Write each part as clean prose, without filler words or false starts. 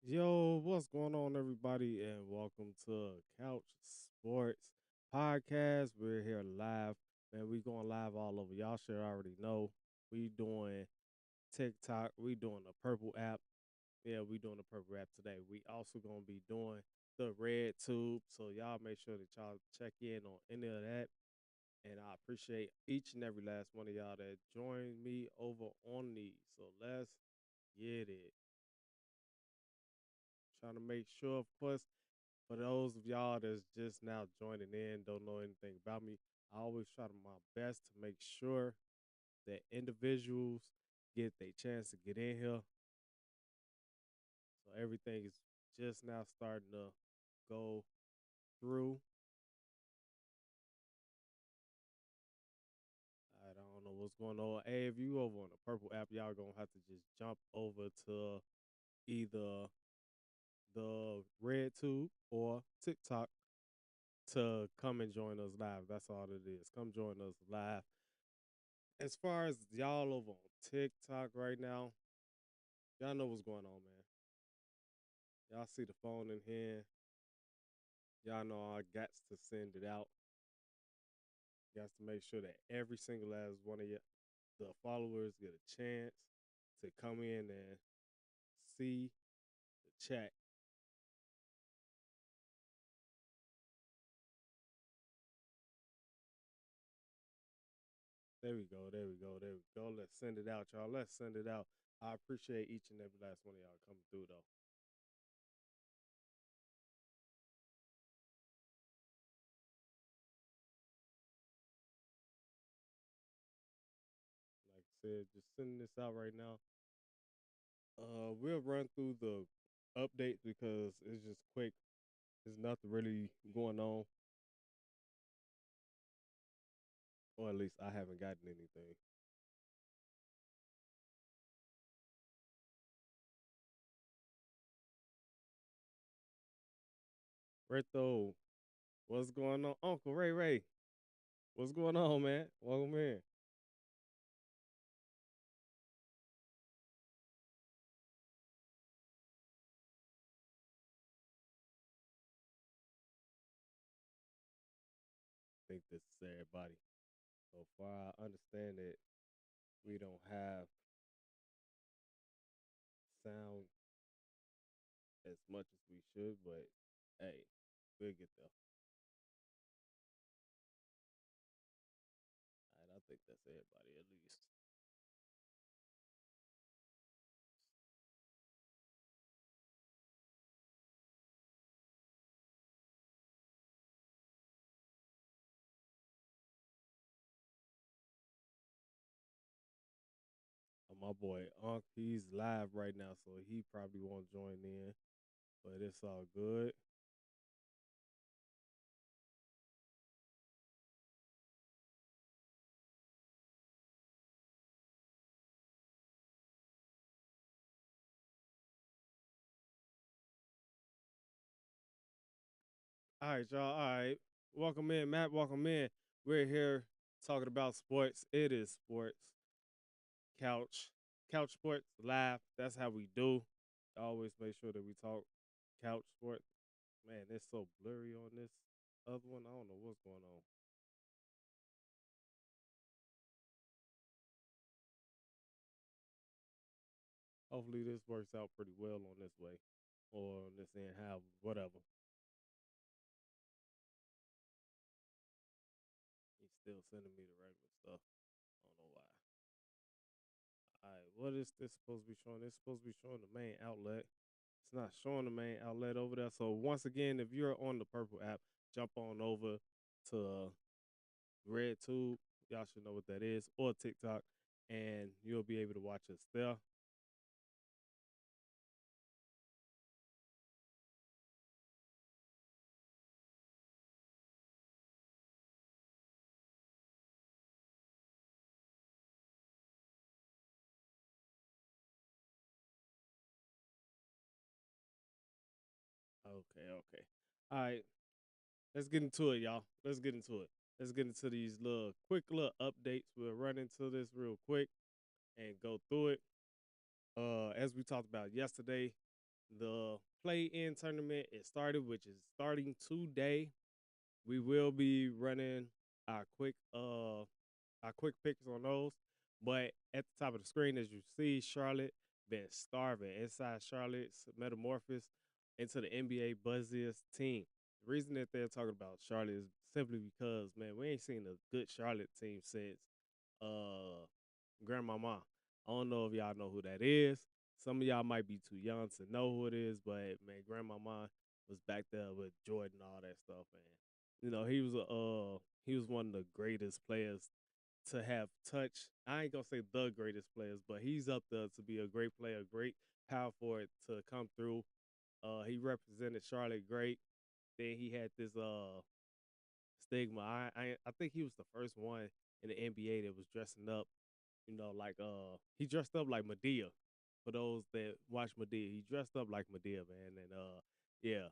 Yo, what's going on, everybody, and welcome to Couch Sports Podcast. We're here live, man. We going live all over. Y'all should already know. We doing TikTok. We doing the Purple app. Yeah, we doing the Purple app today. We also gonna be doing the Red Tube. So y'all make sure that y'all check in on any of that. And I appreciate each and every last one of y'all that joined me over on these. So let's get it. Trying to make sure, of course. For those of y'all that's just now joining in, don't know anything about me, I always try to my best to make sure that individuals get their chance to get in here. So everything is just now starting to go through. I don't know what's going on. Hey, if you over on the Purple app, y'all gonna have to just jump over to either the Red Tube or TikTok to come and join us live. That's all it is. Come join us live. As far as y'all over on TikTok right now, y'all know what's going on, man. Y'all see the phone in here. Y'all know I got to send it out. Got to make sure that every single last one of the followers get a chance to come in and see the chat. There we go. There we go. There we go. Let's send it out, y'all. Let's send it out. I appreciate each and every last one of y'all coming through, though. Like I said, just sending this out right now. We'll run through the updates because it's just quick. There's nothing really going on, or at least I haven't gotten anything. Reto, what's going on? Uncle Ray Ray, what's going on, man? Welcome in. I think this is everybody. So far, I understand that we don't have sound as much as we should, but hey, we'll get there. All right, I think that's everybody at least. My boy Unc, he's live right now, so he probably won't join in, but it's all good. All right, y'all. All right. Welcome in, Matt. Welcome in. We're here talking about sports. It is sports. Couch. Couch sports live. That's how we do. Always make sure that we talk couch sports. Man, it's so blurry on this other one. I don't know what's going on. Hopefully this works out pretty well on this way. Or on this end, how whatever. He's still sending me the regular stuff. I don't know why. All right, what is this supposed to be showing? It's supposed to be showing the main outlet. It's not showing the main outlet over there. So once again, if you're on the Purple app, jump on over to Red Tube. Y'all should know what that is, or TikTok, and you'll be able to watch us there. Okay, okay. All right, let's get into it, y'all. Let's get into it. Let's get into these little quick little updates. We'll run into this real quick and go through it. As we talked about yesterday, The play-in tournament is started, which is starting today. We will be running our quick uh our quick picks on those. But at the top of the screen, as you see, Charlotte been starving. Inside Charlotte's metamorphosis into the NBA buzziest team. The reason that they're talking about Charlotte is simply because, man, we ain't seen a good Charlotte team since uh Grandmama. I don't know if y'all know who that is. Some of y'all might be too young to know who it is, but man, Grandmama was back there with Jordan and all that stuff, and he was one of the greatest players to have touched. I ain't gonna say the greatest players, but he's up there to be a great player, great power forward to come through. He represented Charlotte great. Then he had this stigma. I think he was the first one in the NBA that was dressing up, like he dressed up like Medea. For those that watch Medea, he dressed up like Medea, man. And yeah,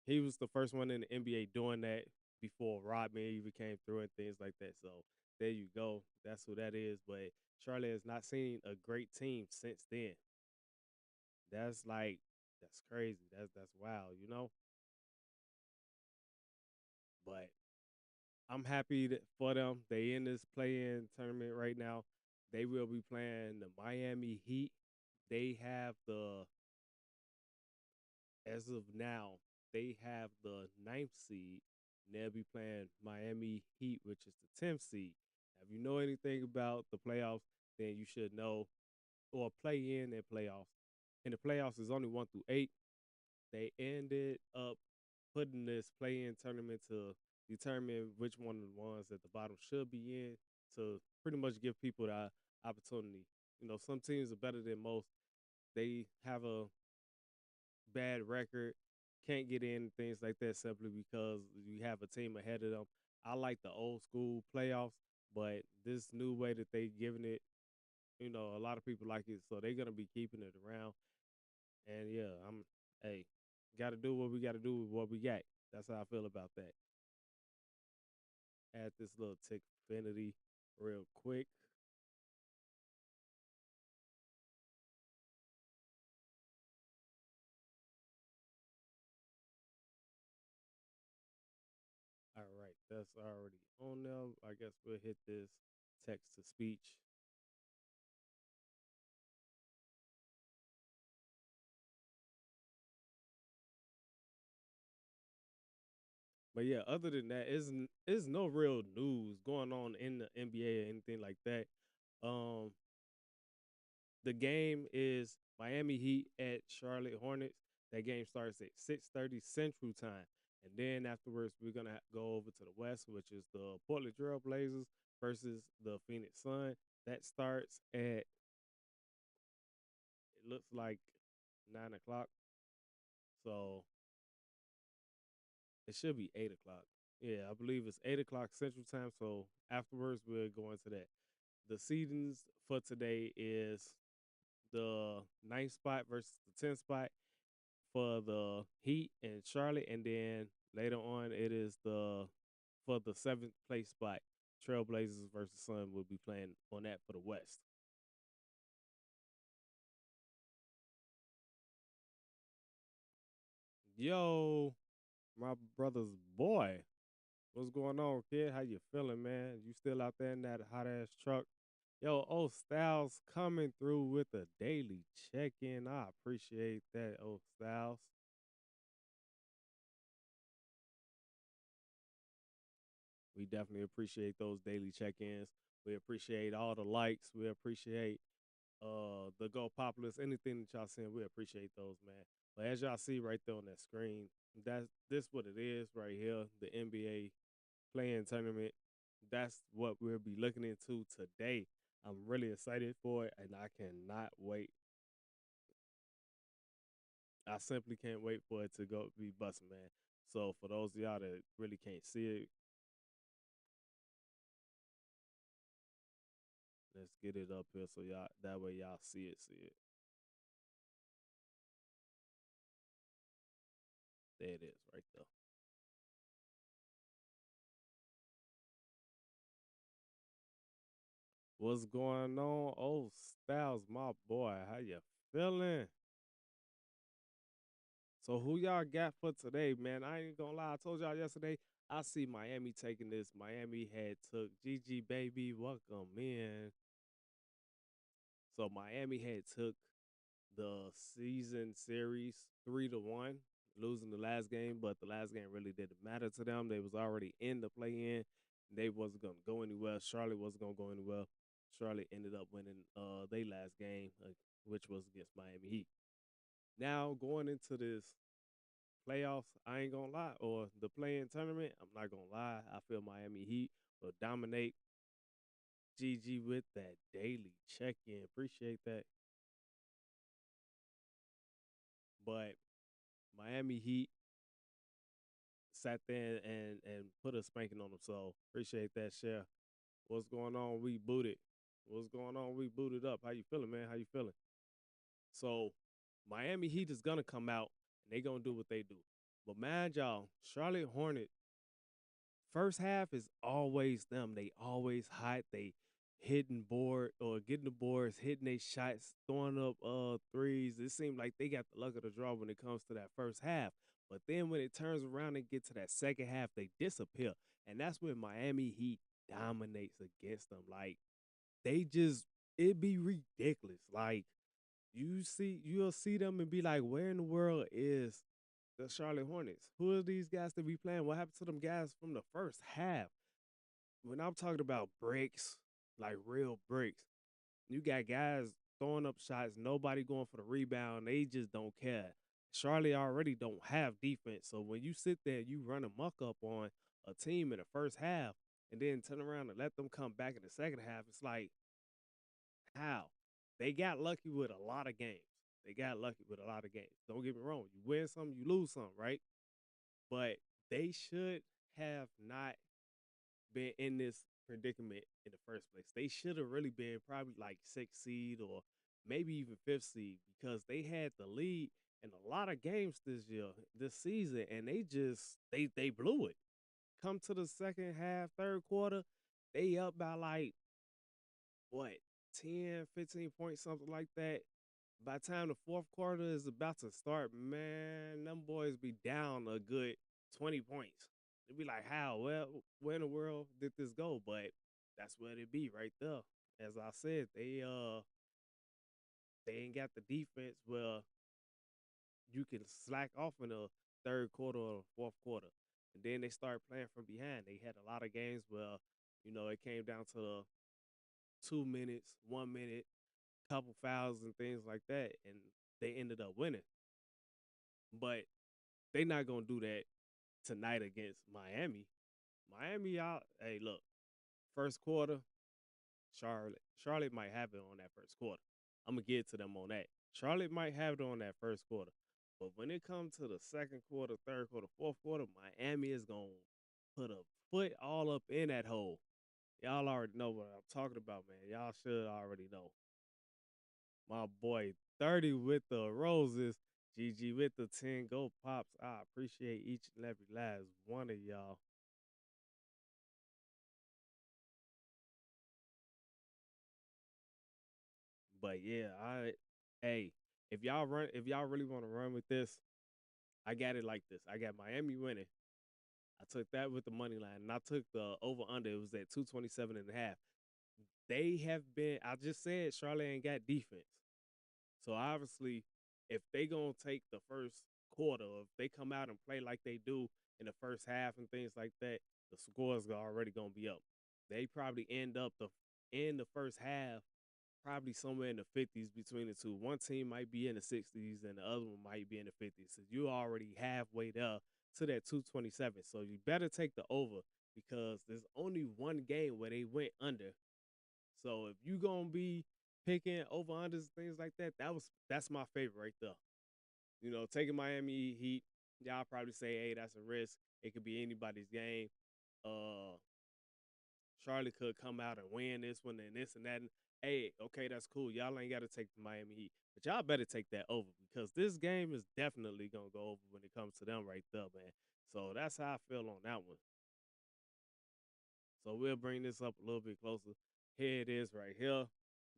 he was the first one in the NBA doing that before Rodman even came through and things like that. So there you go. That's who that is. But Charlotte has not seen a great team since then. That's like that's crazy. That's wild. But I'm happy for them. They in this play-in tournament right now. They will be playing the Miami Heat. They have the as of now, they have the ninth seed. And they'll be playing Miami Heat, which is the 10th seed. Now, if you know anything about the playoffs, then you should know or play in their playoffs. And the playoffs is only 1 through 8. They ended up putting this play-in tournament to determine which one of the ones at the bottom should be in to pretty much give people the opportunity. Some teams are better than most. They have a bad record, can't get in, things like that, simply because you have a team ahead of them. I like the old school playoffs, but this new way that they giving it, a lot of people like it, so they're gonna be keeping it around. And yeah, hey, got to do what we got to do with what we got. That's how I feel about that. Add this little tick infinity real quick. All right, that's already on there. I guess we'll hit this text to speech. But yeah, other than that, is no real news going on in the NBA or anything like that. Um, the game is Miami Heat at Charlotte Hornets. That game starts at 6:30 Central Time, and then afterwards we're gonna go over to the West, which is the Portland Trail Blazers versus the Phoenix Sun. That starts at it looks like 9 o'clock, so it should be 8 o'clock. Yeah, I believe it's 8 o'clock Central Time. So afterwards we'll go into that. The seedings for today is the ninth spot versus the 10th spot for the Heat and Charlotte, and then later on it is the for the seventh place spot. Trailblazers versus Sun will be playing on that for the West. Yo, my brother's boy, what's going on, kid? How you feeling, man? You still out there in that hot ass truck? Yo, Styles coming through with a daily check-in. I appreciate that, Styles. We definitely appreciate those daily check-ins. We appreciate all the likes. We appreciate the Go Populous, anything that y'all send, we appreciate those, man. But as y'all see right there on that screen, that's this what it is right here, the NBA playing tournament. That's what we'll be looking into today. I'm really excited for it, and I cannot wait. I simply can't wait for it to go be busting, man. So for those of y'all that really can't see it, let's get it up here so y'all that way y'all see it, see it. There it is right there. What's going on? Oh, Styles, my boy. How you feeling? So who y'all got for today, man? I ain't gonna lie. I told y'all yesterday. I see Miami taking this. Miami had took GG baby. Welcome in. So Miami had took the season series 3-1, losing the last game, but the last game really didn't matter to them. They was already in the play-in. They wasn't gonna go anywhere. Charlotte wasn't gonna go anywhere. Charlotte ended up winning their last game, which was against Miami Heat. Now going into this playoffs, I ain't gonna lie, or the play-in tournament, I'm not gonna lie. I feel Miami Heat will dominate. GG with that daily check-in. Appreciate that. But Miami Heat sat there and put a spanking on them. So appreciate that share. What's going on? We booted. What's going on? We booted up. How you feeling, man? How you feeling? So Miami Heat is gonna come out and they gonna do what they do. But man, y'all, Charlotte Hornet first half is always them. They always hot. They hitting board or getting the boards, hitting their shots, throwing up threes. It seems like they got the luck of the draw when it comes to that first half. But then when it turns around and get to that second half, they disappear. And that's when Miami Heat dominates against them. Like they just it be ridiculous. Like you'll see them and be like, where in the world is the Charlotte Hornets? Who are these guys to be playing? What happened to them guys from the first half? When I'm talking about breaks, like real breaks, you got guys throwing up shots, nobody going for the rebound. They just don't care. Charlotte already don't have defense. So when you sit there, you run a muck up on a team in the first half and then turn around and let them come back in the second half, it's like, how? They got lucky with a lot of games. They got lucky with a lot of games. Don't get me wrong. You win some, you lose some, right? But they should have not been in this predicament in the first place. They should have really been probably like sixth seed or maybe even fifth seed because they had the lead in a lot of games this season, and they blew it. Come to the second half, third quarter, they up by like what 10, 15 points, something like that. By the time the fourth quarter is about to start, man, them boys be down a good 20 points. They be like, how? Well, where in the world did this go? But that's where they be right there. As I said, they ain't got the defense where you can slack off in the third quarter or fourth quarter. And then they start playing from behind. They had a lot of games where, it came down to the 2 minutes, 1 minute, couple fouls and things like that, and they ended up winning. But they not gonna do that tonight against Miami. Miami, y'all. Hey, look, first quarter, Charlotte might have it on that first quarter. I'm gonna get to them on that. Charlotte might have it on that first quarter, but when it comes to the second quarter, third quarter, fourth quarter, Miami is gonna put a foot all up in that hole. Y'all already know what I'm talking about, man. Y'all should already know. My boy 30 with the roses. GG with the 10 go pops. I appreciate each and every last one of y'all. But yeah, hey, if y'all really want to run with this, I got it like this. I got Miami winning. I took that with the money line, and I took the over under. It was at 227 and a half. They have been. I just said Charlotte ain't got defense. So obviously, if they gonna take the first quarter, if they come out and play like they do in the first half and things like that, the scores are already gonna be up. They probably end up in the first half probably somewhere in the 50s between the two. One team might be in the 60s and the other one might be in the 50s. So you already halfway there to that 227. So you better take the over because there's only one game where they went under. So if you gonna be picking over unders and things like that, that's my favorite right there. Taking Miami Heat, y'all probably say, hey, that's a risk. It could be anybody's game. Uh Charlotte could come out and win this one and this and that. And, hey, okay, that's cool. Y'all ain't got to take the Miami Heat. But y'all better take that over because this game is definitely going to go over when it comes to them right there, man. So that's how I feel on that one. So we'll bring this up a little bit closer. Here it is right here.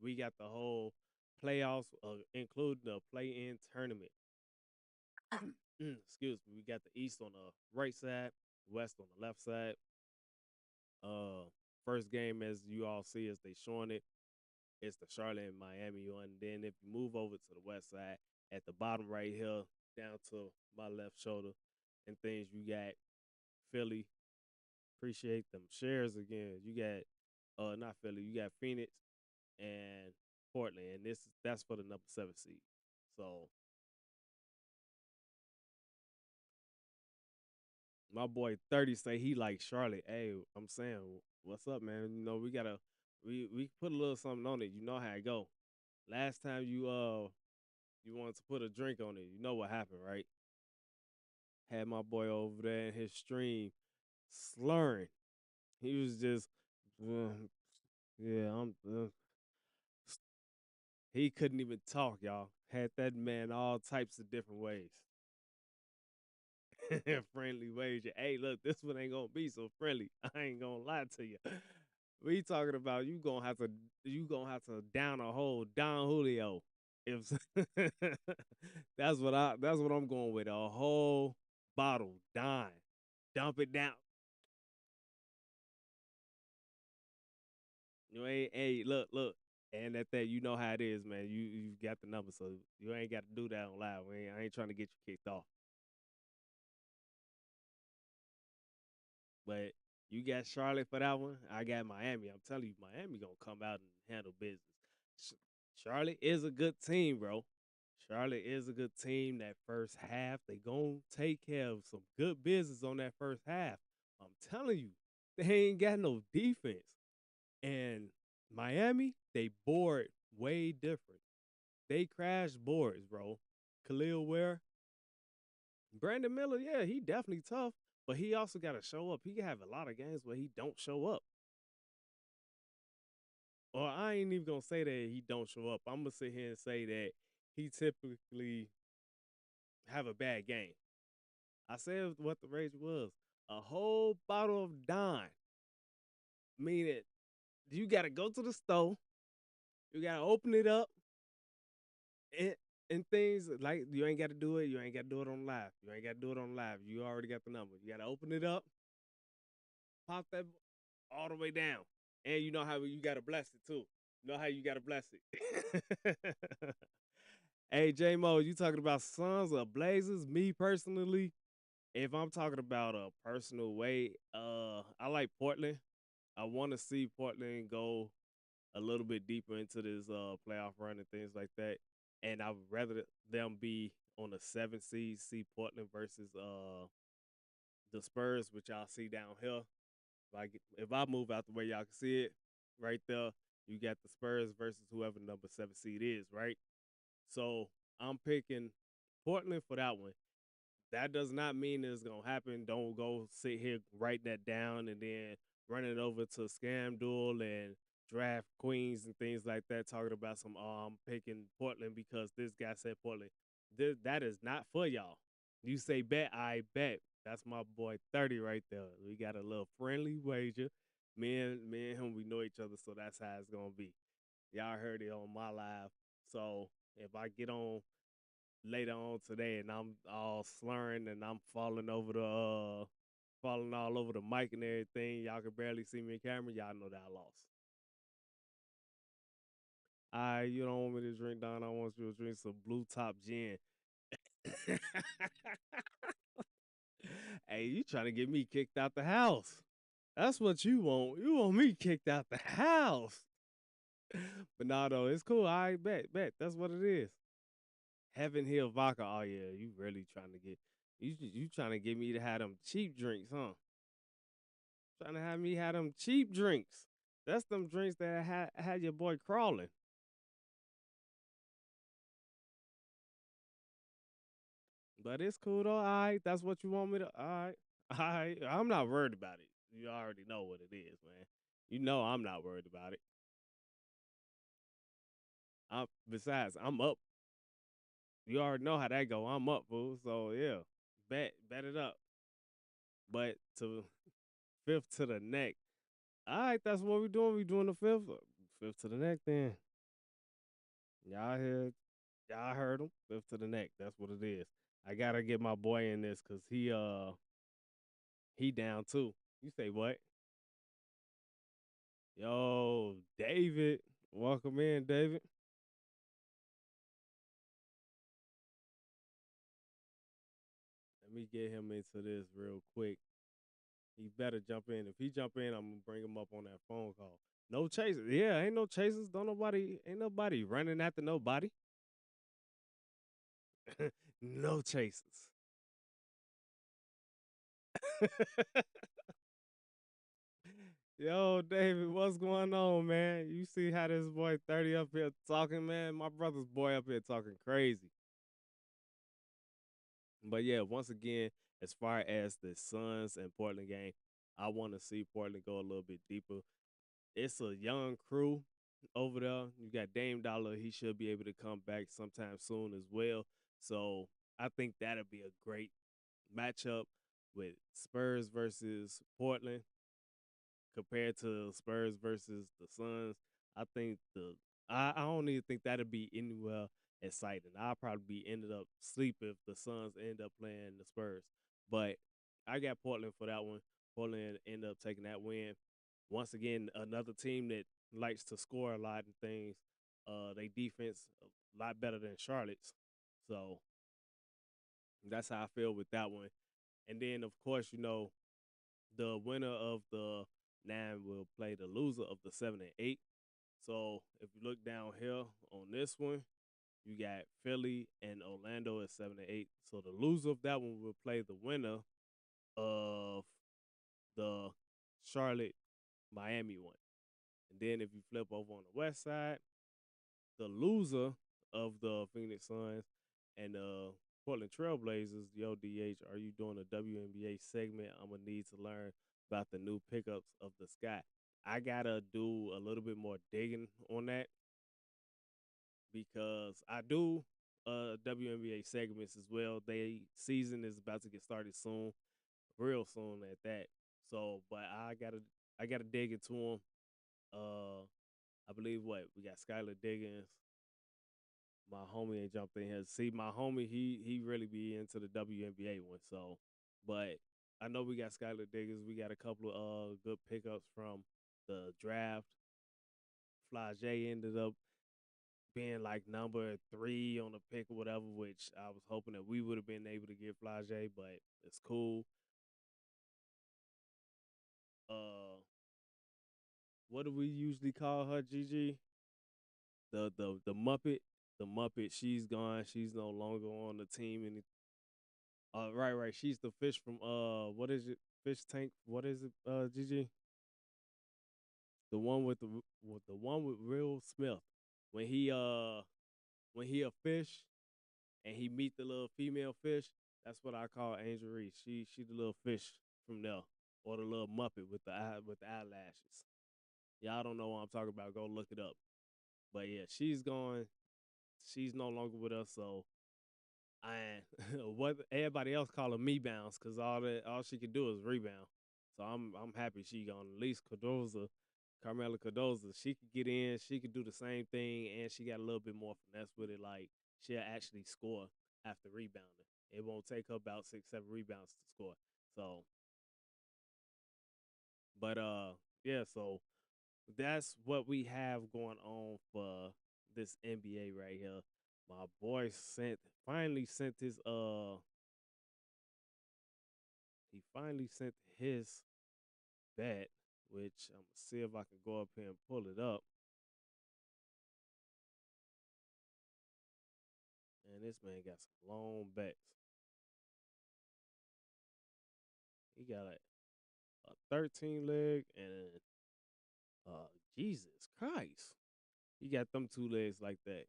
We got the whole playoffs, including the play-in tournament. Excuse me. We got the East on the right side, West on the left side. Uh, First game, as you all see, as they showing it, it's the Charlotte and Miami one. Then if you move over to the West side, at the bottom right here, down to my left shoulder, and things, you got Philly. Appreciate them shares again. You got not Philly, you got Phoenix and Portland, and that's for the number 7 seed. So my boy 30 say he like Charlotte. Hey, I'm saying, what's up, man? You know, we put a little something on it. You know how it go. Last time you wanted to put a drink on it, you know what happened, right? Had my boy over there in his stream slurring. He was just, uh, yeah, he couldn't even talk, y'all. Had that man all types of different ways. Friendly ways. Hey, look, this one ain't gonna be so friendly. I ain't gonna lie to you. We talking about you gonna have to down a whole Don Julio. If that's what I'm going with. A whole bottle, Don. Dump it down. You ain't hey, look. And at that, you know how it is, man. You got the number, so you ain't got to do that on live. I ain't trying to get you kicked off. But you got Charlotte for that one. I got Miami. I'm telling you, Miami gonna come out and handle business. Charlotte is a good team, bro. Charlotte is a good team. That first half, they gonna take care of some good business on that first half. I'm telling you, they ain't got no defense. And Miami, they board way different. They crash boards, bro. Khalil Ware, Brandon Miller, yeah, he definitely tough, but he also got to show up. He can have a lot of games where he don't show up. Or I ain't even gonna say that he don't show up. I'm gonna sit here and say that he typically have a bad game. I said what the rage was. A whole bottle of Don. Meaning you gotta go to the store, you gotta open it up, and things like you ain't gotta do it. You ain't gotta do it on live. You ain't gotta do it on live. You already got the number. You gotta open it up, pop that all the way down. And you know how you gotta bless it too. You know how you gotta bless it. Hey J Mo, you talking about Suns or Blazers? Me personally, if I'm talking about a personal way, I like Portland. I want to see Portland go a little bit deeper into this playoff run and things like that. And I would rather them be on the 7 seed, see Portland versus the Spurs, which y'all see down here. If I move out the way y'all can see it, right there, you got the Spurs versus whoever number 7 seed is, right? So I'm picking Portland for that one. That does not mean it's gonna happen. Don't go sit here, write that down, and then run it over to Scam Duel and draft queens and things like that, talking about some picking Portland because this guy said Portland. That is not for y'all. You say bet, I bet. That's my boy 30 right there. We got a little friendly wager. Me and him, we know each other, so that's how it's gonna be. Y'all heard it on my live. So if I get on later on today and I'm all slurring and I'm falling all over the mic and everything, y'all can barely see me in camera, y'all know that I lost. You don't want me to drink down, I want you to drink some blue top gin. Hey, you trying to get me kicked out the house. That's what you want. You want me kicked out the house. But nah, though, it's cool. I bet. That's what it is. Heaven Hill Vodka. Oh yeah, you really trying to get you trying to get me to have them cheap drinks, huh? Trying to have me have them cheap drinks. That's them drinks that had your boy crawling. But it's cool though. All right, that's what you want me to. All right, all right. I'm not worried about it. You already know what it is, man. You know I'm not worried about it. Besides, I'm up. You already know how that go. I'm up, fool. So yeah, bet it up. But to fifth to the neck. All right, that's what we doing. We doing the fifth to the neck then. Y'all here Yeah, I heard him. Lift to the neck. That's what it is. I gotta get my boy in this because he down too. You say what? Yo, David. Welcome in, David. Let me get him into this real quick. He better jump in. If he jump in, I'm gonna bring him up on that phone call. No chasers. Yeah, ain't no chasers. Ain't nobody running after nobody. No chasers. Yo, David, what's going on, man? You see how this boy 30 up here talking, man? My brother's boy up here talking crazy. But yeah, once again, as far as the Suns and Portland game, I want to see Portland go a little bit deeper. It's a young crew over there. You got Dame Dollar. He should be able to come back sometime soon as well. So I think that'll be a great matchup with Spurs versus Portland compared to Spurs versus the Suns. I think I don't even think that'll be anywhere exciting. I'll probably be ended up sleep if the Suns end up playing the Spurs. But I got Portland for that one. Portland end up taking that win. Once again, another team that likes to score a lot and things. They defense a lot better than Charlotte's. So that's how I feel with that one. And then of course, the winner of the 9 will play the loser of the 7 and 8. So if you look down here on this one, you got Philly and Orlando at 7 and 8. So the loser of that one will play the winner of the Charlotte Miami one. And then if you flip over on the west side, the loser of the Phoenix Suns and the Portland Trailblazers, yo, DH, are you doing a WNBA segment? I'm going to need to learn about the new pickups of the sky. I got to do a little bit more digging on that because I do WNBA segments as well. They season is about to get started soon, real soon at that. So, but I gotta dig into them. Uh, I believe what we got Skylar Diggins. My homie ain't jumped in here. See, my homie, he really be into the WNBA one. So, but I know we got Skylar Diggins. We got a couple of good pickups from the draft. Flage ended up being like number 3 on the pick or whatever, which I was hoping that we would have been able to get Flage, but it's cool. Uh, what do we usually call her, Gigi? The Muppet. The Muppet. She's gone. She's no longer on the team. And right. She's the fish from what is it? Fish tank. What is it, Gigi? The one with the one with Will Smith. When he uh when he a fish and he meet the little female fish, that's what I call Angel Reese. She the little fish from there, or the little Muppet with the eyelashes. Y'all don't know what I'm talking about. Go look it up. But yeah, she's gone. She's no longer with us. So I what everybody else call her me bounce because all she can do is rebound. So I'm happy she gone. At least Carmela Cardoza, she could get in. She could do the same thing, and she got a little bit more finesse with it. Like she'll actually score after rebounding. It won't take her about 6, 7 rebounds to score. So, but yeah. So that's what we have going on for this NBA right here. My boy finally sent his he finally sent his bet, which I'm gonna see if I can go up here and pull it up. And this man got some long bets. He got a 13 leg and Jesus Christ. He got them 2 legs like that.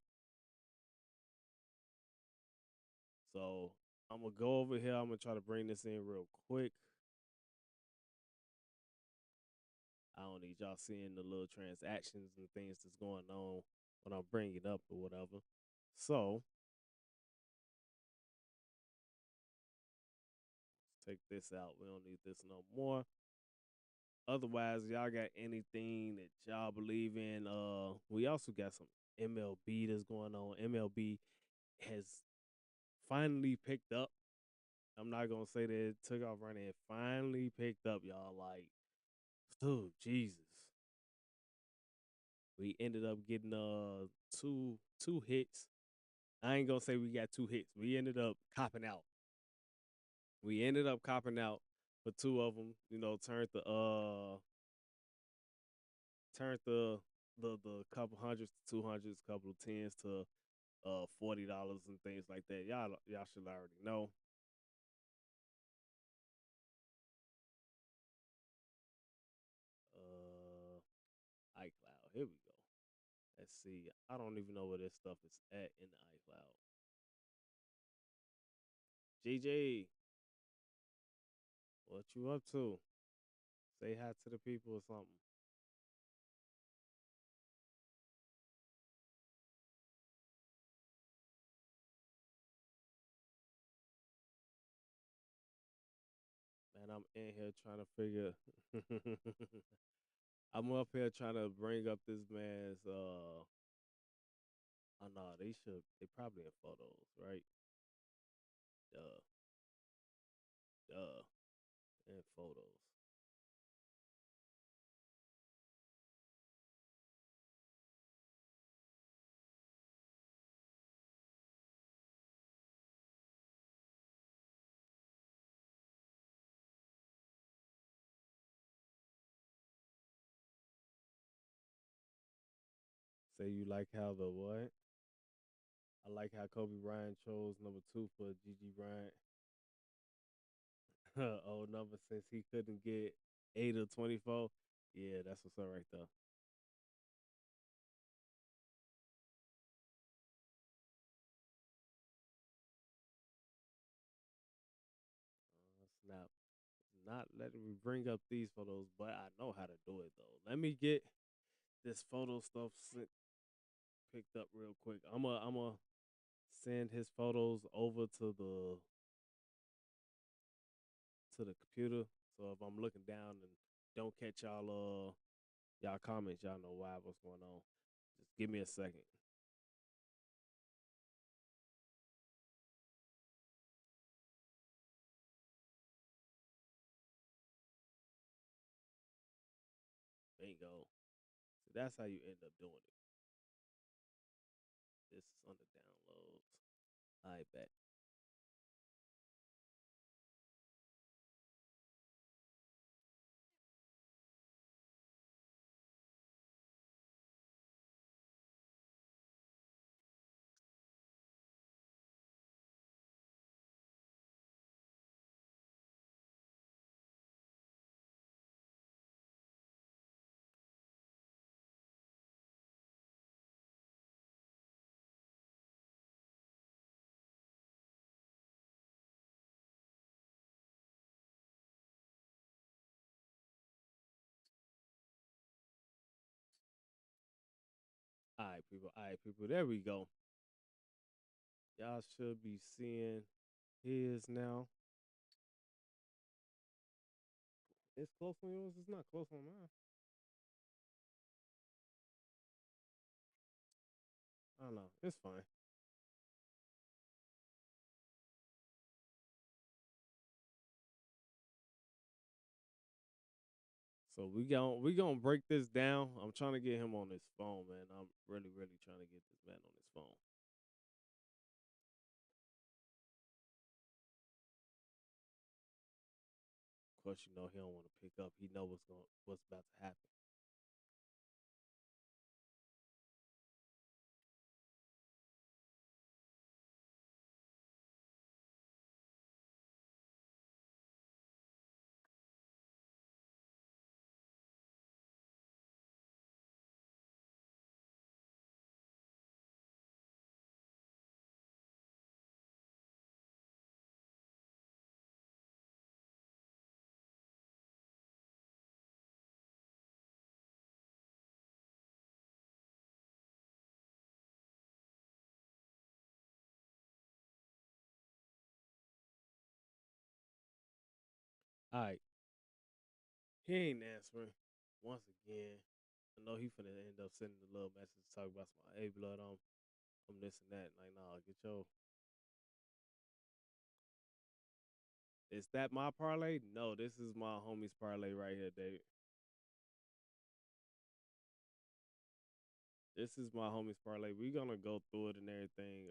So I'm gonna go over here. I'm gonna try to bring this in real quick. I don't need y'all seeing the little transactions and things that's going on when I bring it up or whatever. So let's take this out. We don't need this no more. Otherwise, y'all got anything that y'all believe in? We also got some MLB that's going on. MLB has finally picked up. I'm not gonna say that it took off running. It finally picked up, y'all. Like, oh Jesus. We ended up getting two hits. I ain't gonna say we got two hits. We ended up copping out. We ended up copping out for two of them. You know, turned the couple hundreds to 200s, couple of tens to $40 and things like that. Y'all should already know. Uh, iCloud. Here we go. Let's see. I don't even know where this stuff is at in the iCloud. GG, what you up to? Say hi to the people or something. Man, I'm in here trying to figure. I'm up here trying to bring up this man's. Oh no, They probably in photos, right? Duh, duh, in photos. Say you like how the what? I like how Kobe Bryant chose number two for Gigi Bryant. Old number since he couldn't get 8 or 24. Yeah, that's what's up right there. Snap. Not letting me bring up these photos, but I know how to do it though. Let me get this photo stuff picked up real quick. I'm a send his photos over to the computer. So if I'm looking down and don't catch y'all comments, y'all know why what's going on. Just give me a second. Bingo. So that's how you end up doing it. This is under downloads. I bet. All right, people. All right, people. There we go. Y'all should be seeing his now. It's close on yours. It's not close on mine. I don't know. It's fine. So we gonna break this down. I'm trying to get him on his phone, man. I'm really trying to get this man on his phone. Of course, you know he don't want to pick up. He know what's about to happen. All right, he ain't answering once again. I know he finna end up sending a little message talking about some A blood on. I'm this and that. Like, nah, get your. Is that my parlay? No, this is my homie's parlay right here, David. This is my homie's parlay. We gonna go through it and everything.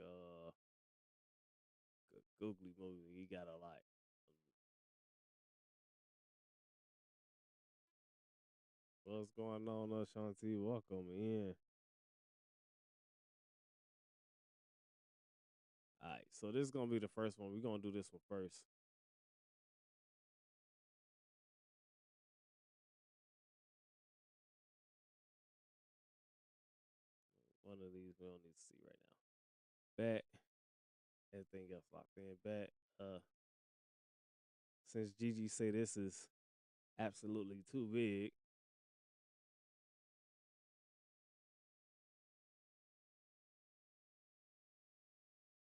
Googly movie. He got a lot. What's going on, Shanti? Welcome in. All right, so this is gonna be the first one. We're gonna do this one first. One of these we don't need to see right now. Bet. Everything else locked in. Bet. Since Gigi say this is absolutely too big,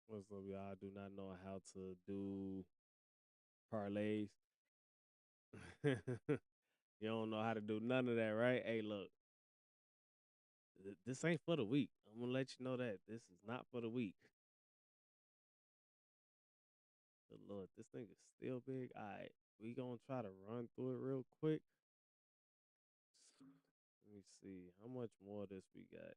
what's up, y'all? I do not know how to do parlays. You don't know how to do none of that, right? Hey, look, this ain't for the week. I'm gonna let you know that this is not for the week. But Lord, this thing is still big. All right, we gonna try to run through it real quick. Let me see how much more of this we got.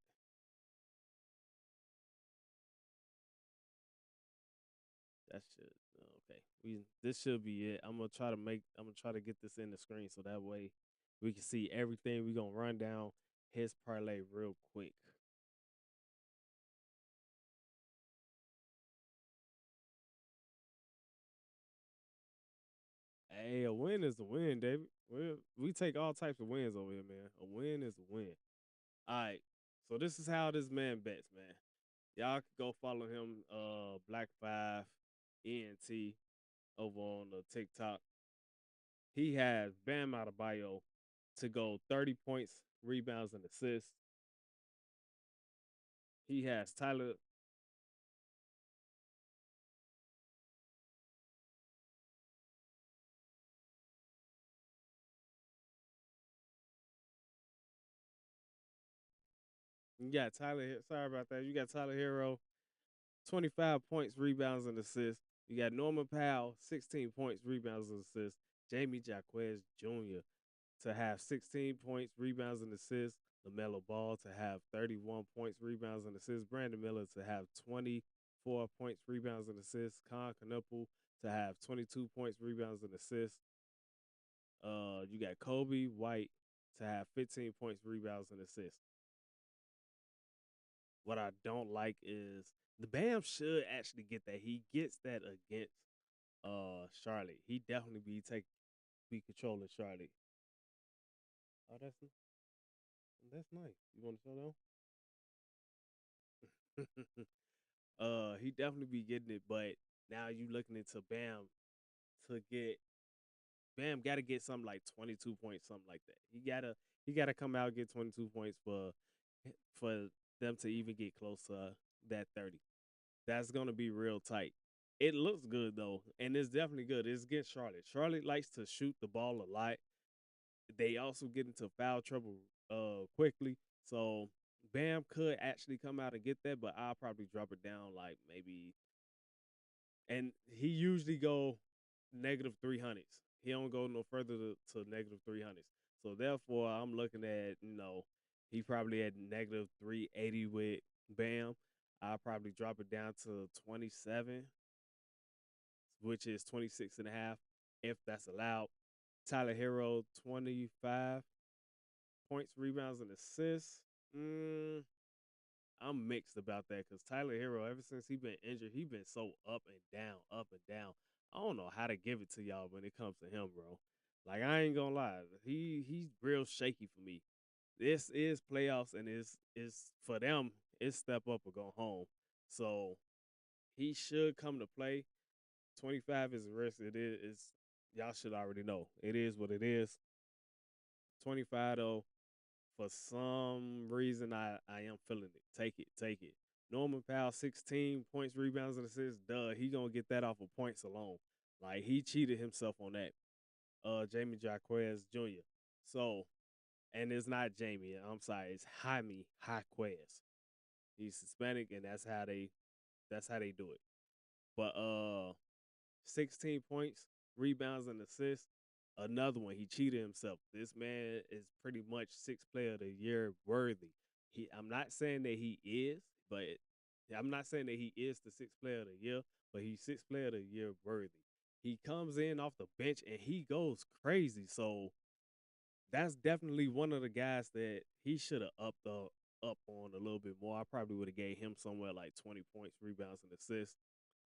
That should okay. We this should be it. I'm gonna try to get this in the screen so that way we can see everything. We gonna run down his parlay real quick. Hey, a win is a win, David. We take all types of wins over here, man. A win is a win. All right. So this is how this man bets, man. Y'all can go follow him, Black Five ENT over on the TikTok. He has Bam out of bio to go 30 points, rebounds, and assists. He has Tyler. You got Tyler. Sorry about that. You got Tyler Hero, 25 points, rebounds, and assists. You got Norman Powell, 16 points, rebounds, and assists. Jamie Jaquez Jr. to have 16 points, rebounds, and assists. LaMelo Ball to have 31 points, rebounds, and assists. Brandon Miller to have 24 points, rebounds, and assists. Con Canuple to have 22 points, rebounds, and assists. You got Kobe White to have 15 points, rebounds, and assists. What I don't like is the Bam should actually get that. He gets that against Charlotte. He definitely be controlling Charlotte. Oh, that's nice. You want to show them? He definitely be getting it, but now you looking into Bam to get Bam got to get something like 22 points, something like that. He gotta come out and get 22 points for them to even get close to that 30. That's gonna be real tight. It looks good though, and it's definitely good. It's against Charlotte. Charlotte likes to shoot the ball a lot. They also get into foul trouble quickly. So Bam could actually come out and get that, but I'll probably drop it down like maybe, and he usually go negative 300s. He don't go no further to negative 300s. So therefore, I'm looking at he probably at negative 380 with Bam. I'll probably drop it down to 27, which is 26 and a half, if that's allowed. Tyler Hero, 25 points, rebounds, and assists. Mm, I'm mixed about that because Tyler Hero, ever since he been injured, he been so up and down, up and down. I don't know how to give it to y'all when it comes to him, bro. Like I ain't gonna lie, he's real shaky for me. This is playoffs, and it's for them. It's step up or go home. So he should come to play. 25 is a risk. It is. Y'all should already know. It is what it is. 25 though, for some reason I am feeling it. Take it, take it. Norman Powell, 16 points, rebounds, and assists. Duh, he gonna get that off of points alone. Like he cheated himself on that. Jamie Jaquez Jr. So, and it's not Jamie. I'm sorry, it's Jaime Jaquez. He's Hispanic, and that's how they do it. But 16 points, rebounds, and assists. Another one. He cheated himself. This man is pretty much sixth player of the year worthy. I'm not saying that he is, but I'm not saying that he is the sixth player of the year, but he's sixth player of the year worthy. He comes in off the bench and he goes crazy. So that's definitely one of the guys that he should have up on a little bit more. I probably would have gave him somewhere like 20 points, rebounds, and assists.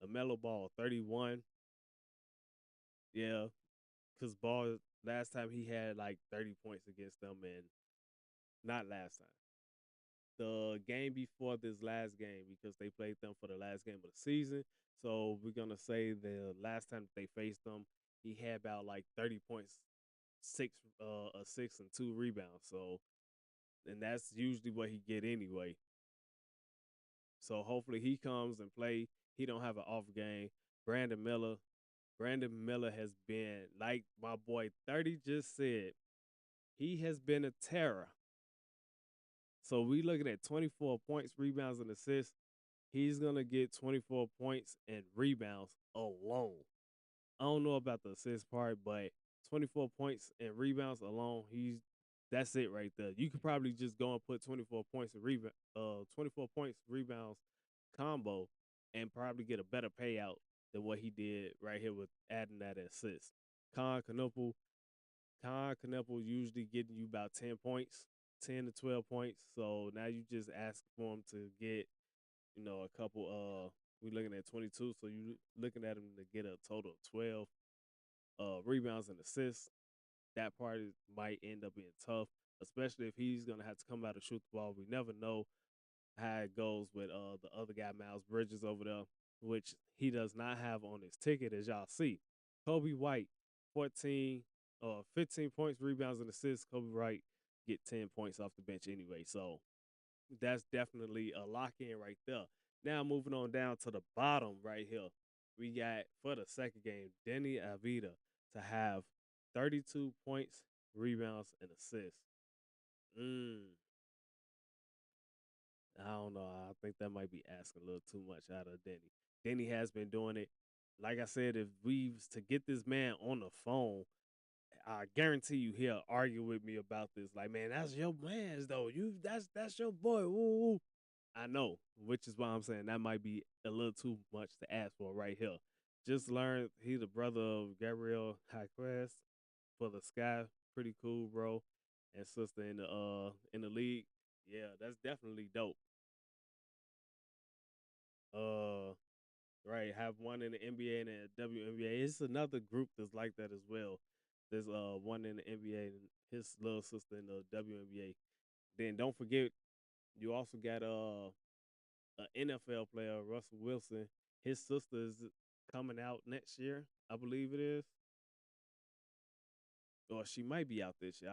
LaMelo Ball 31. Yeah, because Ball last time he had like 30 points against them, and not last time. The game before this last game, because they played them for the last game of the season. So we're gonna say the last time they faced them, he had about like 30 points, six and two rebounds. So and that's usually what he get anyway. So hopefully he comes and play. He don't have an off game. Brandon Miller. Brandon Miller has been, like my boy 30 just said, he has been a terror. So we looking at 24 points, rebounds, and assists. He's gonna get 24 points and rebounds alone. I don't know about the assist part, but 24 points and rebounds alone, that's it right there. You could probably just go and put 24 points and 24 points, rebounds combo and probably get a better payout than what he did right here with adding that assist. Con Knuppel, Con Knuppel usually getting you about 10 points, 10 to 12 points. So now you just ask for him to get, a couple we looking at 22, so you looking at him to get a total of 12 rebounds and assists. That part might end up being tough, especially if he's gonna have to come out and shoot the ball. We never know how it goes with the other guy, Miles Bridges over there, which he does not have on his ticket, as y'all see. Kobe White, 15 points, rebounds, and assists. Kobe White get 10 points off the bench anyway. So that's definitely a lock in right there. Now moving on down to the bottom right here. We got for the second game, Denny Avila to have 32 points, rebounds, and assists. Mm, I don't know. I think that might be asking a little too much out of Denny. Denny has been doing it. Like I said, if we was to get this man on the phone, I guarantee you he'll argue with me about this. Like, man, that's your man's though. That's your boy. Woo, woo. I know, which is why I'm saying that might be a little too much to ask for right here. Just learned he the brother of Gabriel Jaquez for the Sky. Pretty cool, bro. And sister in the league. Yeah, that's definitely dope. Uh right, have one in the NBA and a WNBA. It's another group that's like that as well. There's one in the NBA and his little sister in the WNBA. Then don't forget you also got an NFL player, Russell Wilson. His sister is coming out next year, I believe it is. Or she might be out this year.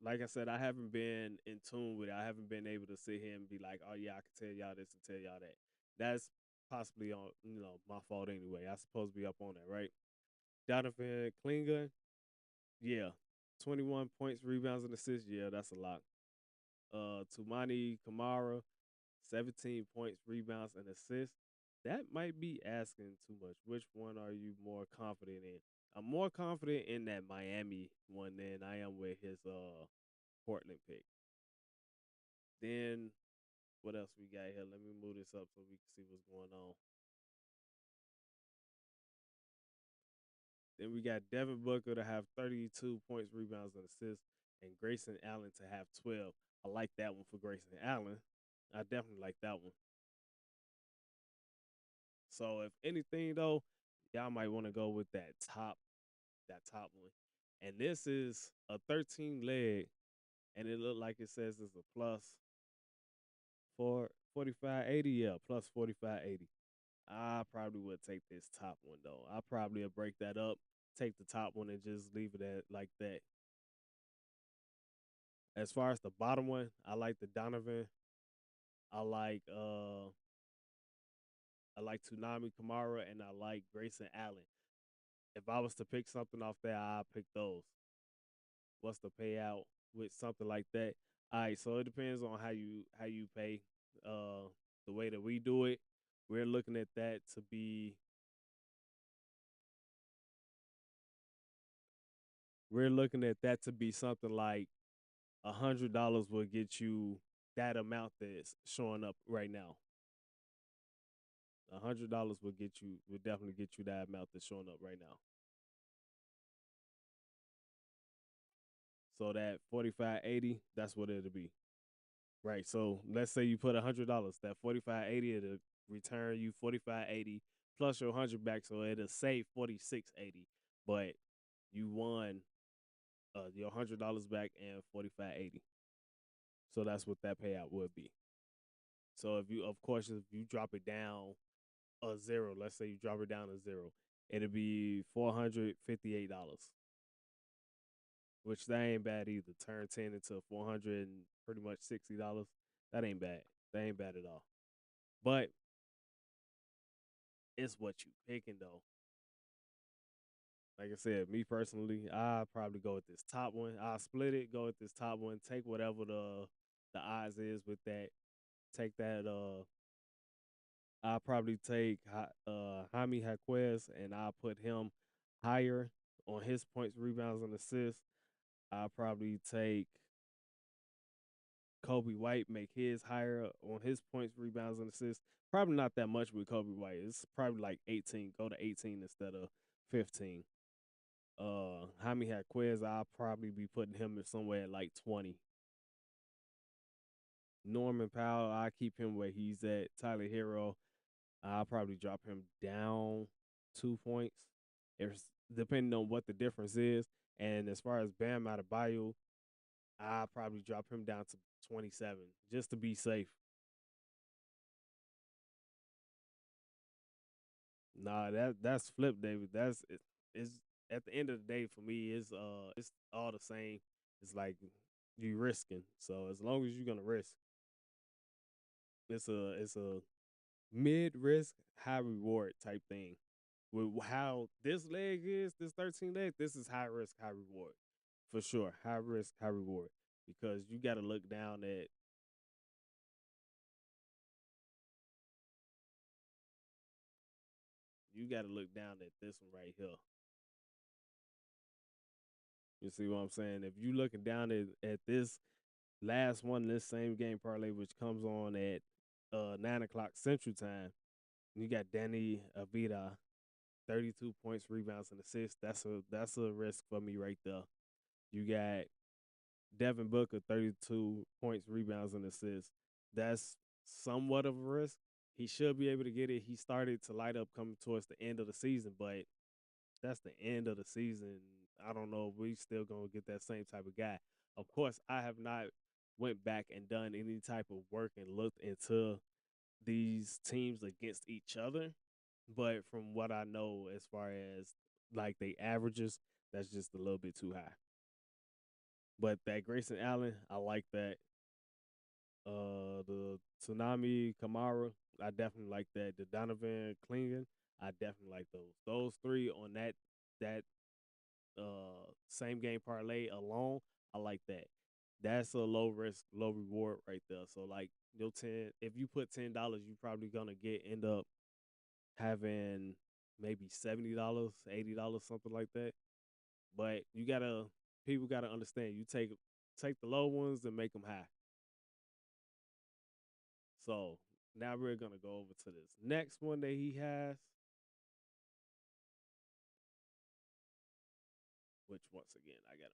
Like I said, I haven't been in tune with it. I haven't been able to sit here and be like, oh yeah, I can tell y'all this and tell y'all that. That's possibly on my fault anyway. I supposed to be up on that, right? Donovan Klinga, yeah. 21 points, rebounds, and assists. Yeah, that's a lot. Tumani Kamara, 17 points, rebounds, and assists. That might be asking too much. Which one are you more confident in? I'm more confident in that Miami one than I am with his Portland pick. Then what else we got here? Let me move this up so we can see what's going on. Then we got Devin Booker to have 32 points, rebounds, and assists, and Grayson Allen to have 12. I like that one for Grayson Allen. I definitely like that one. So if anything though, y'all might want to go with that top one. And this is a 13 leg, and it looked like it says it's a plus for 4580. Yeah, plus 4580. I probably would take this top one though. I probably would break that up, take the top one, and just leave it at like that. As far as the bottom one, I like the Donovan. I like uh I like Tsunami Kamara and I like Grayson Allen. If I was to pick something off there, I'd pick those. What's the payout with something like that? All right, so it depends on how you pay. the way that we do it, we're looking at that to be something like $100 will get you that amount that's showing up right now. $100 will definitely get you that amount that's showing up right now. So that 45.80, that's what it'll be. Right. So let's say you put $100. That 45.80 it'll return you 45.80 plus your 100 back, so it'll save 46.80. But you won your $100 back and 45.80. So that's what that payout would be. So if you, of course, if you drop it down a zero, let's say you drop it down to zero, it'll be $458, which that ain't bad either. Turn 10 into 400 and pretty much $60. That ain't bad. That ain't bad at all. But it's what you picking though. Like I said, me personally, I probably go with this top one. I'll split it, go with this top one, take whatever the odds is with that. Take that I'll probably take Jaime Jaquez and I'll put him higher on his points, rebounds, and assists. I'll probably take Kobe White, make his higher on his points, rebounds, and assists. Probably not that much with Kobe White. It's probably like 18. Go to 18 instead of 15. Jaime Jaquez, I'll probably be putting him somewhere at like 20. Norman Powell, I keep him where he's at. Tyler Hero, I'll probably drop him down 2 points. It's depending on what the difference is. And as far as Bam Adebayo, I'll probably drop him down to 27 just to be safe. Nah, that's flip, David. It's at the end of the day for me, it's all the same. It's like you risking. So as long as you're gonna risk, it's a mid risk, high reward type thing. With how this leg is, this 13 leg, this is high risk, high reward. For sure. High risk, high reward. Because you gotta look down at this one right here. You see what I'm saying? If you looking down at this last one, this same game parlay, which comes on at 9 o'clock Central Time, you got Danny Avila, 32 points, rebounds, and assists. That's a risk for me right there. You got Devin Booker, 32 points, rebounds, and assists. That's somewhat of a risk. He should be able to get it. He started to light up coming towards the end of the season, but that's the end of the season. I don't know if we still gonna get that same type of guy. Of course, I have not went back and done any type of work and looked into these teams against each other. But from what I know, as far as like the averages, that's just a little bit too high. But that Grayson Allen, I like that. The Tsunami Kamara, I definitely like that. The Donovan Klingen, I definitely like those. Those three on that same game parlay alone, I like that. That's a low risk, low reward right there. So like your 10, if you put $10, you probably gonna end up having maybe $70, $80, something like that. But people gotta understand. You take the low ones and make them high. So now we're gonna go over to this next one that he has, which once again I gotta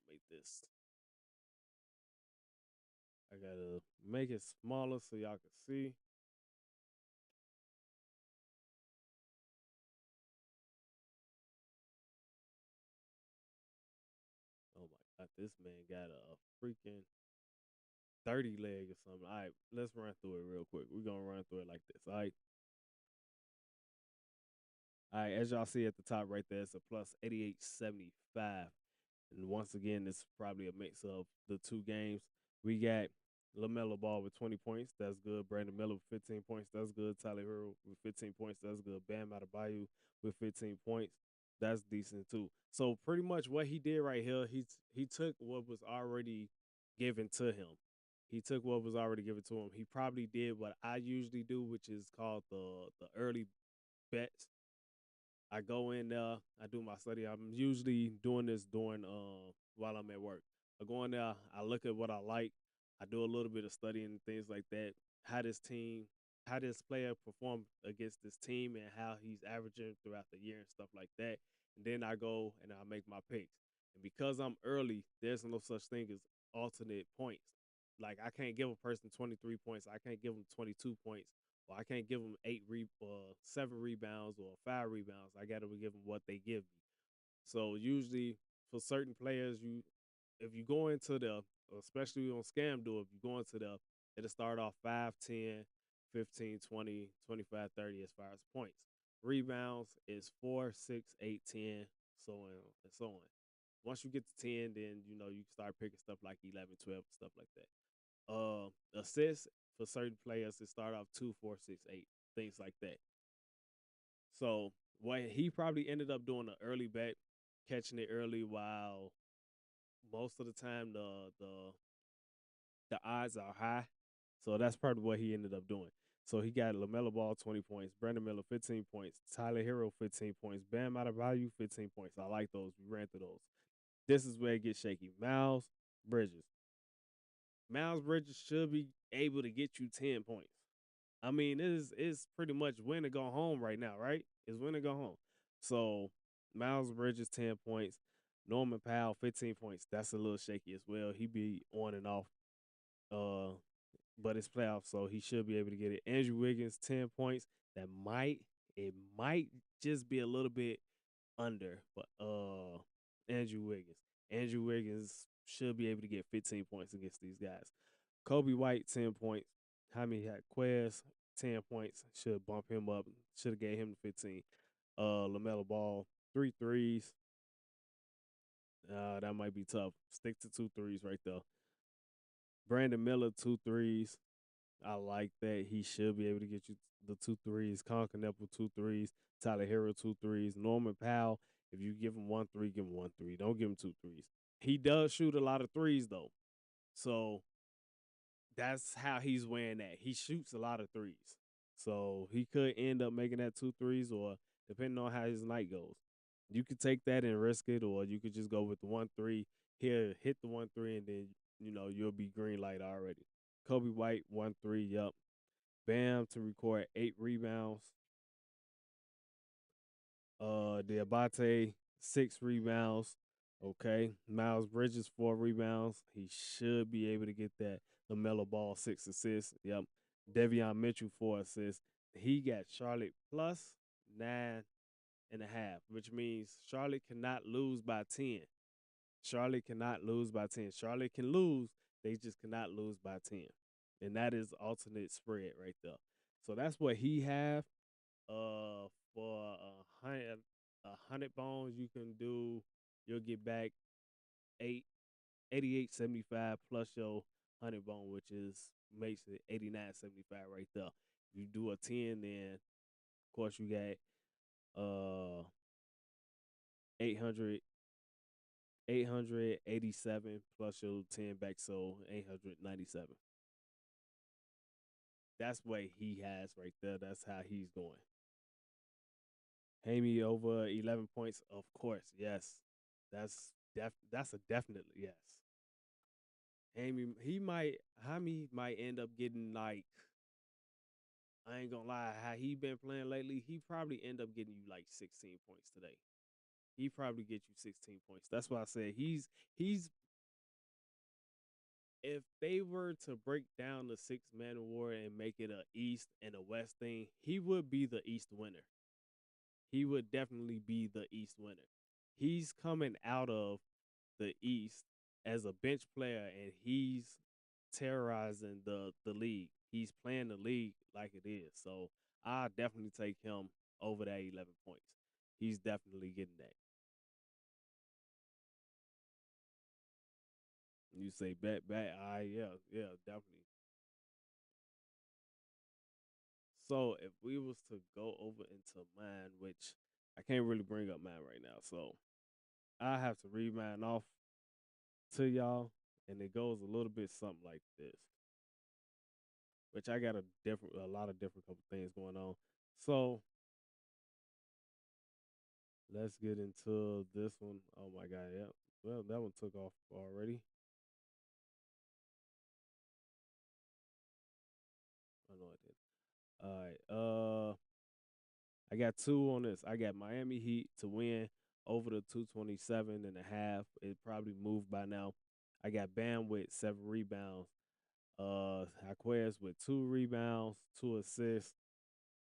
make it smaller so y'all can see. Oh my god, this man got a freaking 30 leg or something. All right, let's run through it real quick. We're gonna run through it like this. All right, as y'all see at the top right there, it's a plus 88.75. And once again, it's probably a mix of the two games. We got LaMelo Ball with 20 points. That's good. Brandon Miller with 15 points. That's good. Tyler Hero with 15 points. That's good. Bam Adebayo with 15 points. That's decent too. So pretty much what he did right here, he took what was already given to him. He took what was already given to him. He probably did what I usually do, which is called the early bets. I go in there, I do my study. I'm usually doing this during while I'm at work. I go in there, I look at what I like, I do a little bit of studying and things like that. How this team, how this player performed against this team, and how he's averaging throughout the year and stuff like that. And then I go and I make my picks. And because I'm early, there's no such thing as alternate points. Like I can't give a person 23 points. I can't give them 22 points. Well, I can't give them 7 rebounds or 5 rebounds. I got to give them what they give me. So usually for certain players, if you go into the, especially on scam do, if you go into the, it'll start off 5, 10, 15, 20, 25, 30 as far as points. Rebounds is 4, 6, 8, 10, so on and so on. Once you get to 10, then you can start picking stuff like 11, 12, stuff like that. Assists for certain players it start off 2, 4, 6, 8, things like that. So what he probably ended up doing an early bet, catching it early while most of the time the odds are high. So that's probably what he ended up doing. So he got LaMelo Ball 20 points, Brandon Miller 15 points, Tyler Hero 15 points, Bam Adebayo 15 points. I like those. We ran through those. This is where it gets shaky. Bridges. Miles Bridges should be able to get you 10 points. I mean, it's pretty much win or go home right now, right? It's win or go home. So Miles Bridges 10 points, Norman Powell 15 points. That's a little shaky as well. He be on and off, uh, but it's playoffs, so he should be able to get it. Andrew Wiggins 10 points. It might just be a little bit under, but Andrew Wiggins. Andrew Wiggins should be able to get 15 points against these guys. Kobe White, 10 points. Jaime Jaquez, 10 points. Should bump him up. Should have gave him the 15. LaMelo Ball, 3 threes. That might be tough. Stick to 2 threes right there. Brandon Miller, 2 threes. I like that. He should be able to get you the 2 threes. Con Kneppel, 2 threes. Tyler Hero, 2 threes. Norman Powell, if you give him 1 3, give him 1 3. Don't give him 2 threes. He does shoot a lot of threes, though. So that's how he's wearing that. He shoots a lot of threes. So he could end up making that 2 threes, or depending on how his night goes. You could take that and risk it, or you could just go with the 1 3. He'll hit the 1 3, and then you'll be green light already. Kobe White, 1 3, yup. Bam to record 8 rebounds. Diabate, 6 rebounds. Okay. Miles Bridges, 4 rebounds. He should be able to get that. LaMelo Ball, 6 assists. Yep. Devion Mitchell, 4 assists. He got Charlotte plus 9.5, which means Charlotte cannot lose by 10. Charlotte cannot lose by 10. Charlotte can lose, they just cannot lose by 10. And that is alternate spread right there. So that's what he have. For a hundred bones, you can do. You'll get back 88.75 plus your 100 bone, which is makes it 89.75 right there. If you do a 10, then of course you got 800 887 plus your 10 back, so 897. That's what he has right there. That's how he's going. Hammy over 11 points, of course. Yes, that's a definite yes. Hammy might end up getting like, I ain't gonna lie, how he been playing lately. He probably end up getting you like 16 points today. He probably get you 16 points. That's why I said he's. If they were to break down the 6 man award and make it a East and a West thing, he would be the East winner. He would definitely be the East winner. He's coming out of the East as a bench player, and he's terrorizing the league. He's playing the league like it is. So I definitely take him over that 11 points. He's definitely getting that. You say bet. Yeah, definitely. So if we was to go over into mine, which I can't really bring up mine right now, so I have to read mine off to y'all, and it goes a little bit something like this. which I got a lot of different couple things going on. So let's get into this one. Oh my god, yeah. Well, that one took off already. I know I did. All right. I got two on this. I got Miami Heat to win over the 227 and a half. It probably moved by now. I got Bam with 7 rebounds. Jaquez with 2 rebounds, 2 assists.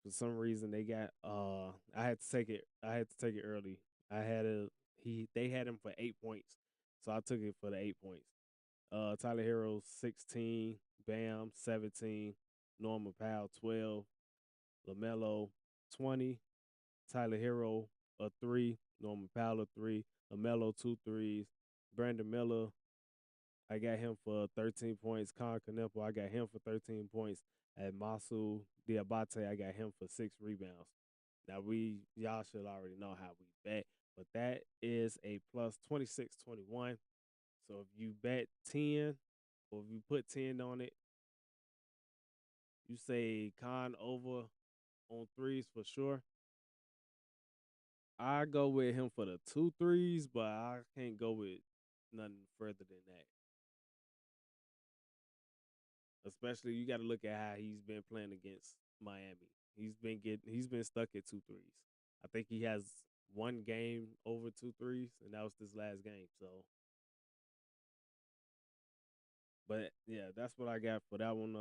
For some reason they got I had to take it. I had to take it early. I had a he they had him for 8 points. So I took it for the 8 points. Tyler Hero 16, Bam 17, Norman Powell 12, LaMelo 20, Tyler Hero a three, Norman Powell a three, LaMelo two threes, Brandon Miller I got him for 13 points. Con Canepo, I got him for 13 points. And Masu Diabate, I got him for 6 rebounds. Now y'all should already know how we bet, but that is a plus 26-21. So if you bet 10, or if you put 10 on it, you say Con over on threes for sure. I go with him for the 2 threes, but I can't go with nothing further than that. Especially you got to look at how he's been playing against Miami. He's been stuck at 2 threes. I think he has one game over 2 threes, and that was this last game. So, but yeah, that's what I got for that one.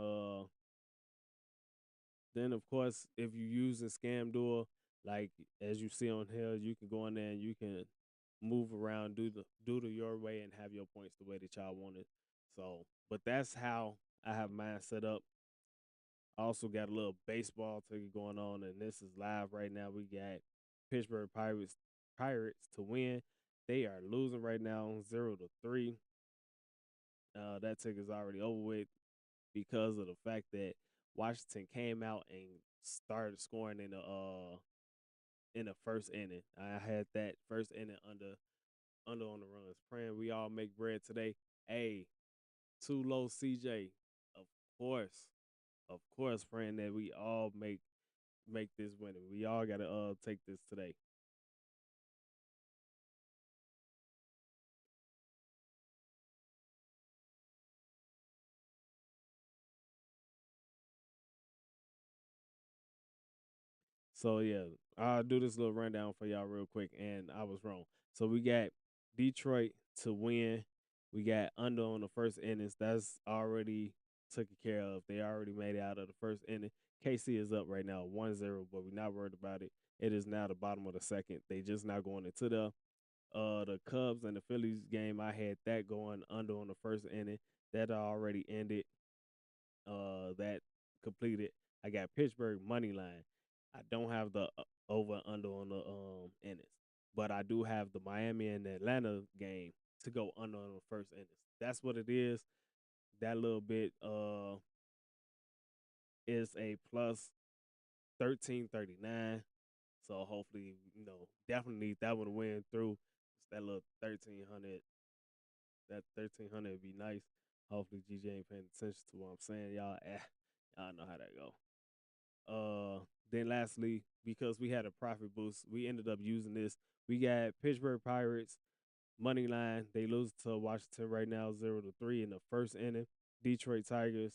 Then of course, if you using Scam Duel, like as you see on here, you can go in there and you can move around, do the your way, and have your points the way that y'all want it. So, but that's how I have mine set up. I also got a little baseball ticket going on, and this is live right now. We got Pittsburgh Pirates to win. They are losing right now, 0-3. That ticket's already over with because of the fact that Washington came out and started scoring in the first inning. I had that first inning under on the runs. Praying we all make bread today. Hey, too low, CJ. Of course, praying that we all make this winning. We all gotta take this today. So yeah, I'll do this little rundown for y'all real quick, and I was wrong. So we got Detroit to win. We got under on the first innings. That's already taken care of. They already made it out of the first inning. KC is up right now 1-0, but we're not worried about it. It is now the bottom of the second. They just now going into the Cubs and the Phillies game. I had that going under on the first inning. That already ended. That completed. I got Pittsburgh money line. I don't have the over under on the innings, but I do have the Miami and the Atlanta game to go under on the first innings. That's what it is. That little bit is a plus 1339. So hopefully, definitely need that one to win through. It's that little 1300. That 1300 would be nice. Hopefully GJ ain't paying attention to what I'm saying. Y'all know how that go. Then lastly, because we had a profit boost, we ended up using this. We got Pittsburgh Pirates money line. They lose to Washington right now, 0-3 in the first inning. Detroit Tigers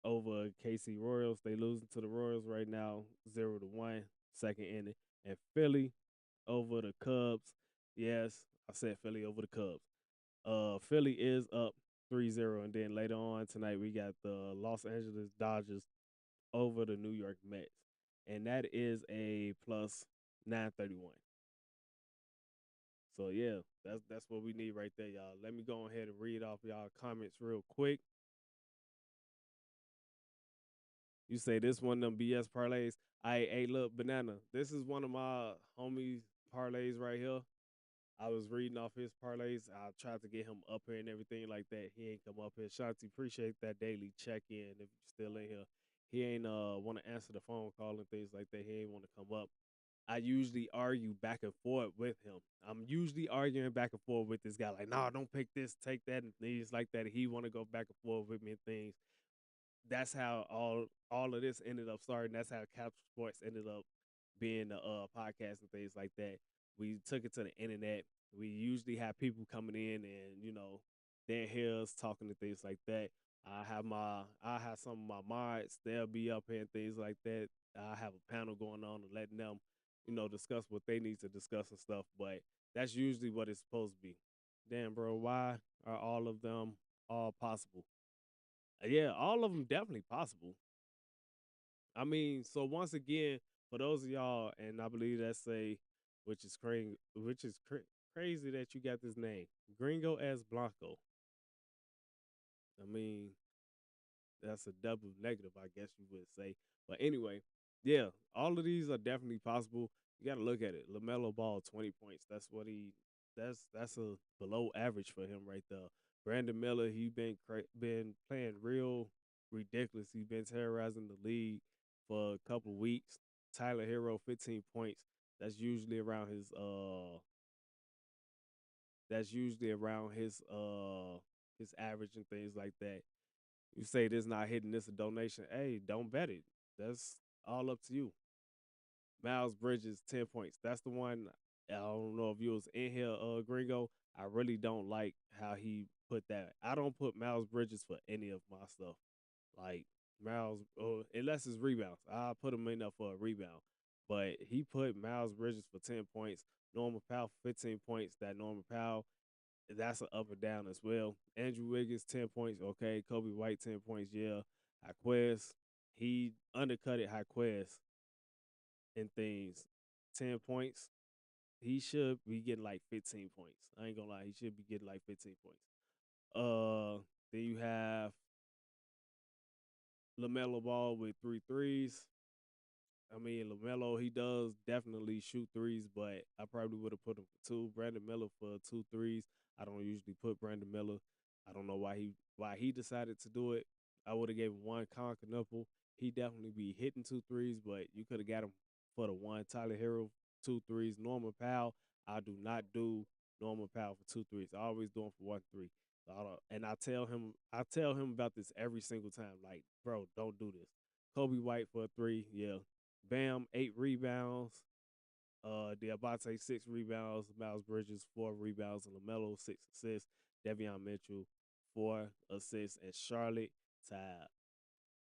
over KC Royals. They losing to the Royals right now, 0-1, second inning. And Philly over the Cubs. Yes, I said Philly over the Cubs. Philly is up 3-0. And then later on tonight, we got the Los Angeles Dodgers over the New York Mets. And that is a plus 931. So yeah, that's what we need right there, y'all. Let me go ahead and read off y'all comments real quick. You say this one of them BS parlays. Hey, look, Banana. This is one of my homies' parlays right here. I was reading off his parlays. I tried to get him up here and everything like that. He ain't come up here. Shanti, appreciate that daily check in if you're still in here. He ain't want to answer the phone call and things like that. He ain't want to come up. I usually argue back and forth with him. I'm usually arguing back and forth with this guy, like, nah, don't pick this, take that, and things like that. He want to go back and forth with me and things. that's how all of this ended up starting. That's how Couch Sports ended up being a podcast and things like that. We took it to the internet. We usually have people coming in and Dan Hills talking and things like that. I have some of my mods. They'll be up here and things like that. I have a panel going on and letting them discuss what they need to discuss and stuff. But that's usually what it's supposed to be. Damn, bro, why are all of them all possible? Yeah, all of them definitely possible. I mean, so once again, for those of y'all, and I believe that's which is crazy that you got this name, Gringo as Blanco. I mean, that's a double negative, I guess you would say. But anyway, yeah, all of these are definitely possible. You got to look at it. LaMelo Ball, 20 points. That's what he. That's a below average for him right there. Brandon Miller, he been playing real ridiculous. He been terrorizing the league for a couple weeks. Tyler Hero, 15 points. That's usually around his That's usually around his average and things like that. You say this not hitting, this a donation. Hey, don't bet it. That's all up to you. Miles Bridges, 10 points. That's the one. I don't know if you was in here, Gringo. I really don't like how he put that. I don't put Miles Bridges for any of my stuff. Like Miles, unless it's rebounds. I put him in there for a rebound. But he put Miles Bridges for 10 points. Norman Powell, 15 points. That Norman Powell, that's an up or down as well. Andrew Wiggins, 10 points. Okay. Kobe White, 10 points. Yeah. Jaquez, he undercutted Jaquez in things. 10 points. He should be getting like 15 points. I ain't gonna lie. He should be getting like 15 points. Then you have LaMelo Ball with three threes. I mean, LaMelo, he does definitely shoot threes, but I probably would have put him for two. Brandon Miller for two threes. I don't usually put Brandon Miller. I don't know why he decided to do it. I would have gave him one Conker. He definitely be hitting two threes, but you could have got him for the one. Tyler Hero, two threes. Norman Powell, I do not do Norman Powell for two threes. I always do him for one three. And I tell him about this every single time. Like, bro, don't do this. Kobe White for a three, yeah. Bam, 8 rebounds. Diabate, 6 rebounds. Miles Bridges, 4 rebounds. And LaMelo, 6 assists. Devion Mitchell, 4 assists. And Charlotte tied.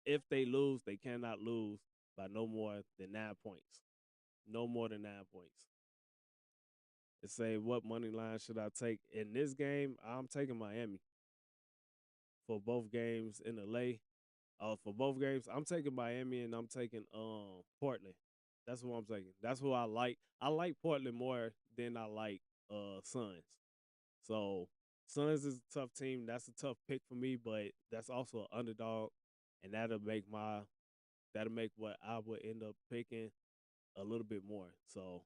If they lose, they cannot lose by no more than 9 points. No more than 9 points. It say, what money line should I take in this game? I'm taking Miami for both games in LA. For both games, I'm taking Miami and I'm taking Portland. That's who I'm taking. That's who I like. I like Portland more than I like Suns. So Suns is a tough team. That's a tough pick for me, but that's also an underdog, and that'll make what I would end up picking a little bit more. So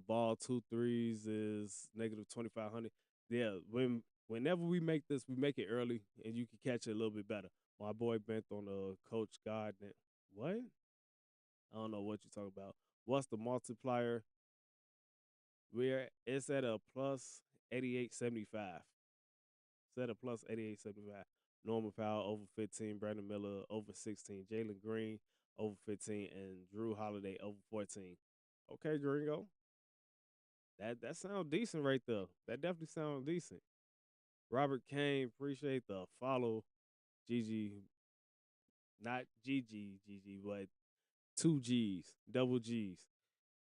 ball two threes is negative 2,500. Yeah, whenever we make this, we make it early, and you can catch it a little bit better. My boy Bent on the Coach Gardner. What? I don't know what you're talking about. What's the multiplier? It's at a plus 88.75. It's at a plus 88.75. Norman Powell over 15. Brandon Miller over 16. Jalen Green over 15, and Drew Holiday over 14. Okay, Gringo. That sounds decent right there. That definitely sounds decent. Robert Kane, appreciate the follow. GG, not GG, but two G's, double G's.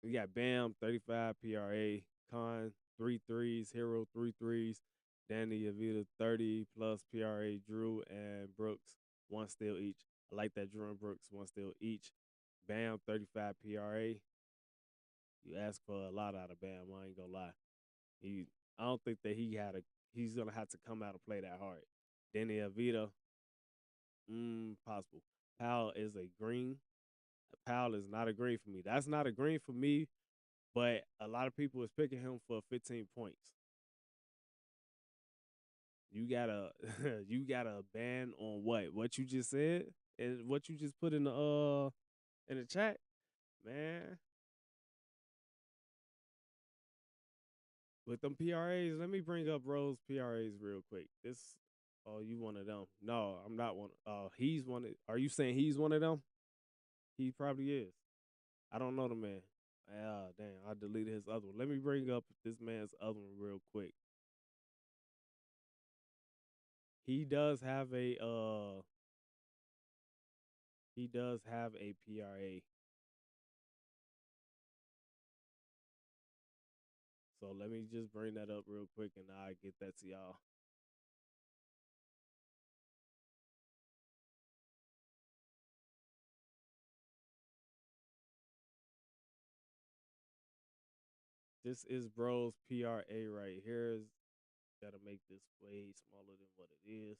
We got Bam, 35 PRA, Khan, three threes, Hero, three threes, Danny Avila, 30 plus PRA, Drew and Brooks, one steal each. I like that Drew and Brooks, one steal each. Bam, 35 PRA. You ask for a lot out of Bam, I ain't gonna lie. I don't think that he's gonna have to come out and play that hard. Danny Avila, possible. Powell is a green. Powell is not a green for me. That's not a green for me, but a lot of people is picking him for 15 points. You got a you got a ban on what? What you just said and what you just put in the chat, man. With them PRAs, let me bring up Rose PRAs real quick. Oh, you one of them? No, I'm not one. He's one. Are you saying he's one of them? He probably is. I don't know the man. Ah, damn! I deleted his other one. Let me bring up this man's other one real quick. He does have a he does have a PRA. So let me just bring that up real quick and I get that to y'all. This is bro's PRA right here. Gotta make this way smaller than what it is.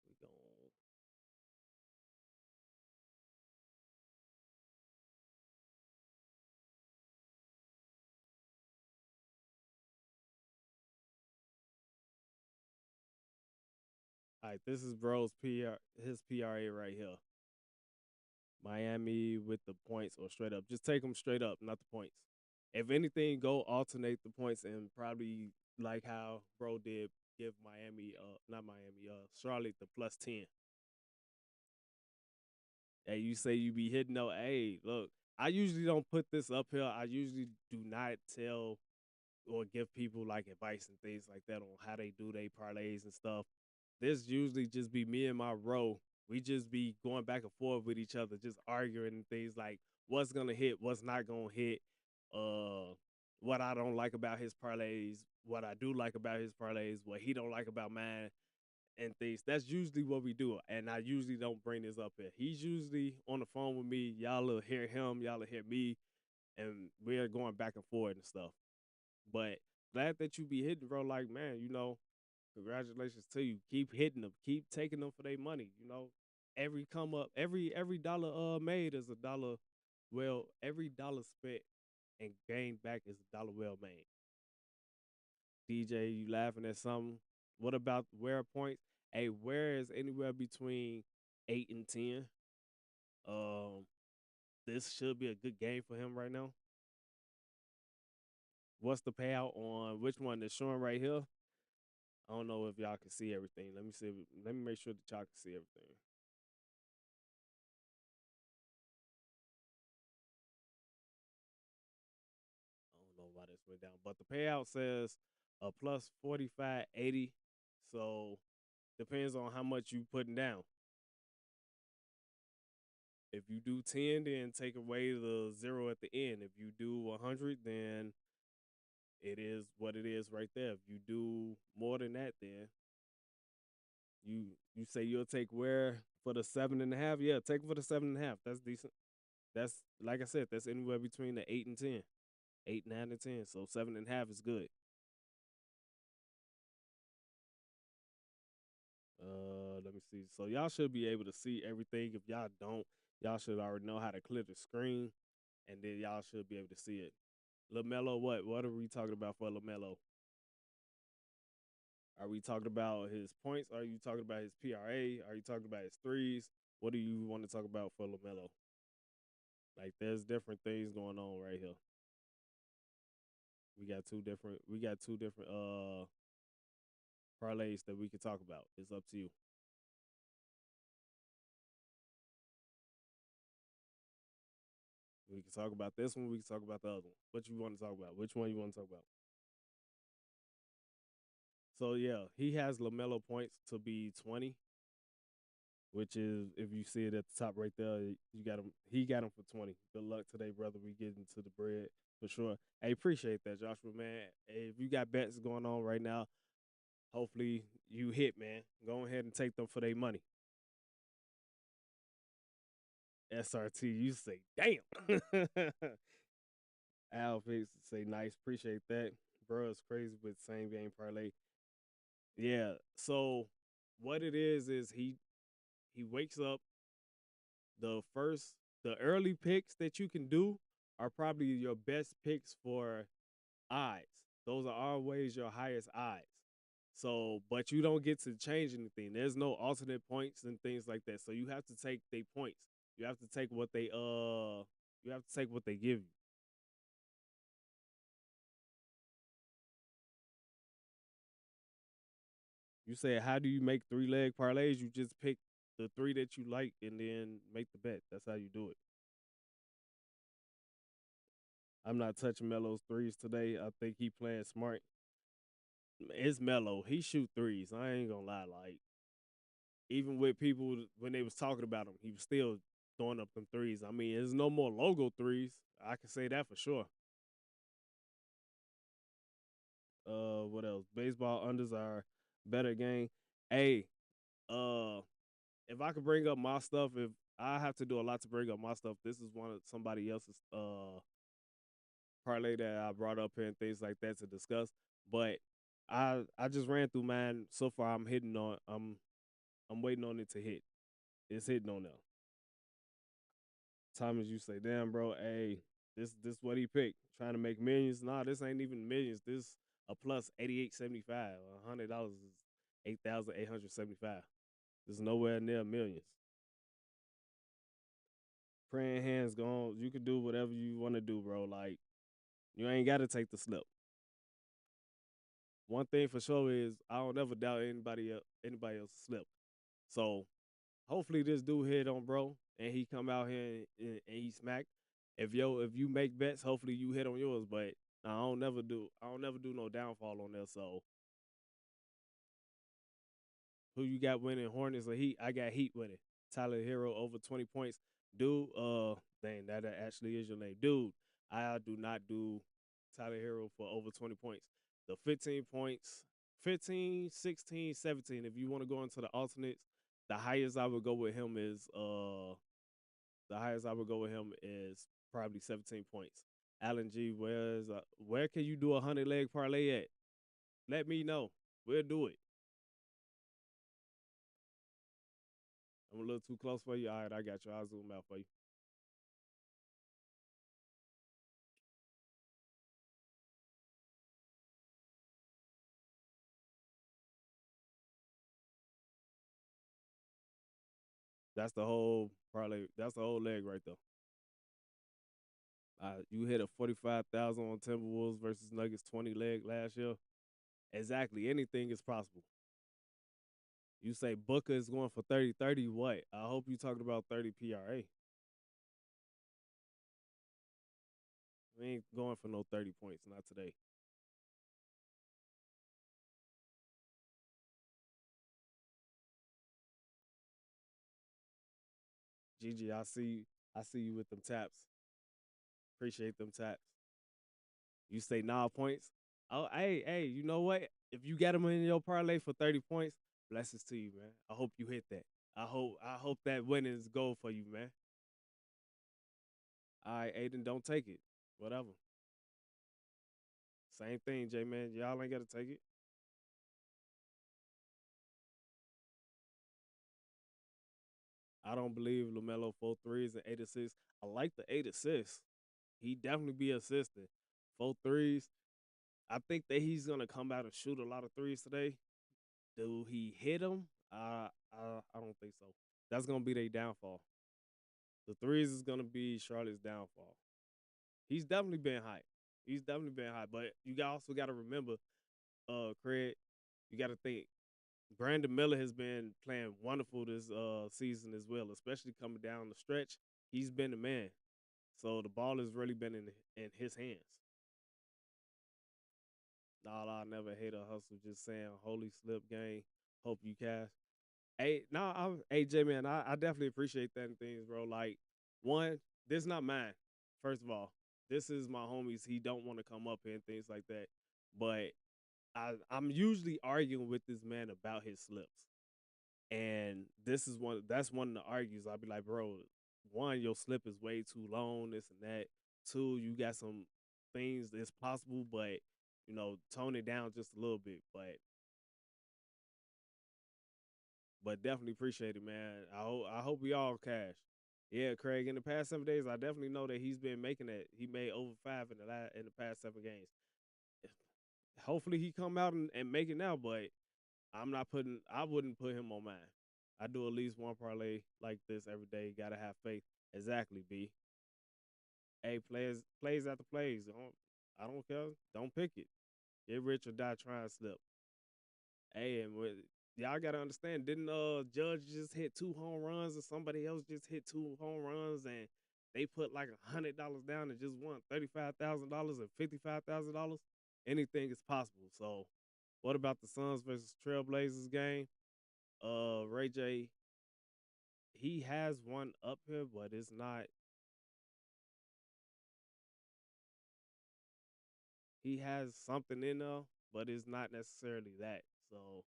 We going. All right, this is bro's his PRA right here. Miami with the points or straight up. Just take them straight up, not the points. If anything, go alternate the points and probably like how bro did give Miami, not Miami, Charlotte the +10. Hey, you say you be hitting though. Hey, look, I usually don't put this up here. I usually do not tell or give people like advice and things like that on how they do their parlays and stuff. This usually just be me and my bro. We just be going back and forth with each other, just arguing and things like what's gonna hit, what's not gonna hit, uh, what I don't like about his parlays, what I do like about his parlays, what he don't like about mine, and things. That's usually what we do, and I usually don't bring this up here. He's usually on the phone with me. Y'all will hear him, y'all will hear me, and we're going back and forth and stuff. But glad that you be hitting, bro. Like, man, congratulations to you. Keep hitting them. Keep taking them for their money. Every come up, every dollar made is a dollar. Well, every dollar spent and gained back is a dollar well made. DJ, you laughing at something? What about where points? Hey, where is anywhere between 8 and 10? Um, this should be a good game for him right now. What's the payout on which one that's showing right here? I don't know if y'all can see everything. Let me see. Let me make sure that y'all can see everything. I don't know why this went down, but the payout says a plus 45.80. So depends on how much you putting down. If you do 10, then take away the zero at the end. If you do 100, then it is what it is right there. If you do more than that, then you say you'll take where for the 7.5. Yeah, take for the 7.5. That's decent. That's like I said. That's anywhere between the 8 and 10, 8, 9, and 10. So 7.5 is good. Let me see. So y'all should be able to see everything. If y'all don't, y'all should already know how to clear the screen, and then y'all should be able to see it. LaMelo, what? What are we talking about for LaMelo? Are we talking about his points? Are you talking about his PRA? Are you talking about his threes? What do you want to talk about for LaMelo? Like, there's different things going on right here. We got two different parlays that we can talk about. It's up to you. We can talk about this one. We can talk about the other one. What you want to talk about? Which one you want to talk about? So yeah, he has LaMelo points to be 20, which is if you see it at the top right there, you got him. He got him for 20. Good luck today, brother. We getting to the bread for sure. Hey, appreciate that, Joshua, man. Hey, if you got bets going on right now, hopefully you hit, man. Go ahead and take them for their money. SRT, you say, damn. Al Fix say nice. Appreciate that. Bro, it's crazy with same game parlay. Yeah. So what it is he wakes up the first the early picks that you can do are probably your best picks for odds. Those are always your highest odds. So, but you don't get to change anything. There's no alternate points and things like that. So you have to take their points. You have to take what they give you. You said, how do you make 3-leg parlays? You just pick the three that you like and then make the bet. That's how you do it. I'm not touching Melo's threes today. I think he playing smart. It's Melo. He shoot threes. I ain't gonna lie. Like, even with people when they was talking about him, he was still throwing up them threes. I mean, there's no more logo threes. I can say that for sure. What else? Baseball unders are better game. Hey, uh, if I could bring up my stuff, if I have to do a lot to bring up my stuff, this is one of somebody else's parlay that I brought up here and things like that to discuss. But I just ran through mine. So far, I'm waiting on it to hit. It's hitting on there. Thomas, you say, damn, bro, hey, this what he picked. Trying to make millions. Nah, this ain't even millions. This a plus 88.75. $100 is 8,875. There's nowhere near millions. Praying hands gone. You can do whatever you want to do, bro. Like, you ain't gotta take the slip. One thing for sure is I don't ever doubt anybody else slip. So hopefully this dude hit on bro and he come out here and he smack. If you make bets, hopefully you hit on yours. But I don't never do no downfall on there. So who you got winning? Hornets or Heat? I got Heat winning. Tyler Hero over 20 points. Dude, dang, that actually is your name. Dude, I do not do Tyler Hero for over 20 points. The 15 points, 15, 16, 17. If you want to go into the alternates, the highest I would go with him is probably 17 points. Alan G, where can you do a 100-leg parlay at? Let me know. We'll do it. I'm a little too close for you. All right, I got you. I'll zoom out for you. That's the whole parlay. That's the whole leg right there. You hit a 45,000 on Timberwolves versus Nuggets 20 leg last year. Exactly. Anything is possible. You say Booker is going for 30-30. What? I hope you talking about 30 PRA. We ain't going for no 30 points. Not today. Gigi, I see you with them taps. Appreciate them taps. You say nah points. Oh, hey, you know what? If you got them in your parlay for 30 points, blessings to you, man. I hope you hit that. I hope that winnings go for you, man. All right, Aiden, don't take it. Whatever. Same thing, J man. Y'all ain't gotta take it. I don't believe LaMelo 4 threes and 8 assists. I like the 8 assists. He definitely be assisting. 4 threes. I think that he's gonna come out and shoot a lot of threes today. Do he hit them? I don't think so. That's gonna be their downfall. The threes is gonna be Charlotte's downfall. He's definitely been hot. He's definitely been hot. But you also got to remember, Craig. You got to think Brandon Miller has been playing wonderful this season as well, especially coming down the stretch. He's been the man. So the ball has really been in his hands. Nah, I never hate a hustle. Just saying, holy slip game. Hope you cash. Hey, hey J man, I definitely appreciate that and things, bro. Like, one, this not mine. First of all, this is my homies. He don't want to come up here and things like that. But I'm usually arguing with this man about his slips. And that's one of the argues. I'll be like, bro, one, your slip is way too long, this and that. Two, you got some things that's possible, but tone it down just a little bit. But definitely appreciate it, man. I hope we all cash. Yeah, Craig. In the past 7 days, I definitely know that he's been making that. He made over 5 in the past 7 games. Hopefully, he come out and make it now. But I wouldn't put him on mine. I do at least one parlay like this every day. Gotta have faith. Exactly, B. Hey, plays after plays. I don't care. Don't pick it. Get rich or die trying to slip. Hey, and y'all gotta understand, didn't Judge just hit 2 home runs and somebody else just hit 2 home runs and they put like $100 down and just won $35,000 and $55,000? Anything is possible. So what about the Suns versus Trailblazers game? Ray J, he has one up here, but it's not. He has something in there, but it's not necessarily that. So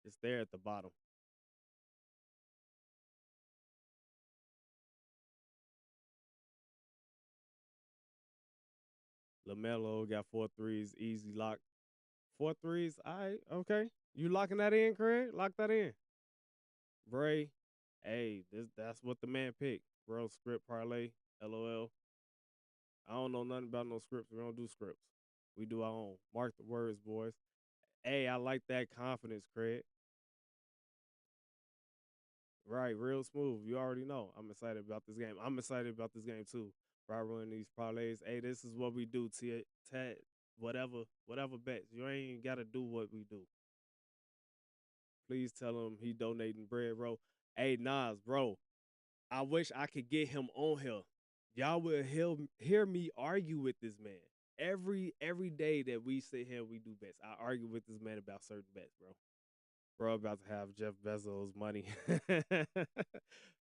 it's there at the bottom. LaMelo got 4 threes, easy lock. 4 threes, all right, okay. You locking that in, Craig? Lock that in. Bray, hey, that's what the man picked. Bro, script parlay, LOL. I don't know nothing about no scripts. We don't do scripts. We do our own. Mark the words, boys. Hey, I like that confidence, Craig. Right, real smooth. You already know. I'm excited about this game. I'm excited about this game too. Right, running these parlays. Hey, this is what we do. Ted, whatever bets. You ain't even gotta do what we do. Please tell him he donating bread, bro. Hey, Nas, bro. I wish I could get him on here. Y'all will hear me argue with this man. Every day that we sit here and we do bets, I argue with this man about certain bets, bro. Bro, about to have Jeff Bezos' money.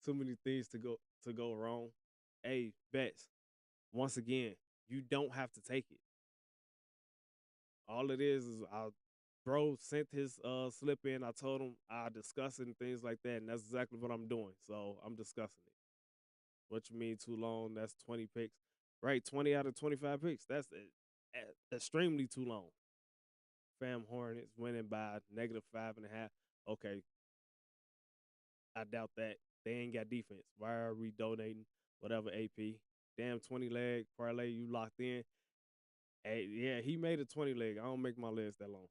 Too many things to go wrong. Hey, bets. Once again, you don't have to take it. All it is bro sent his slip in. I told him I discuss it and things like that, and that's exactly what I'm doing. So I'm discussing it. What you mean too long? That's 20 picks. Right, 20 out of 25 picks. That's extremely too long. Fam Hornets winning by -5.5. Okay, I doubt that. They ain't got defense. Why are we donating whatever AP? Damn 20 leg parlay you locked in. Hey, yeah, he made a 20 leg. I don't make my legs that long.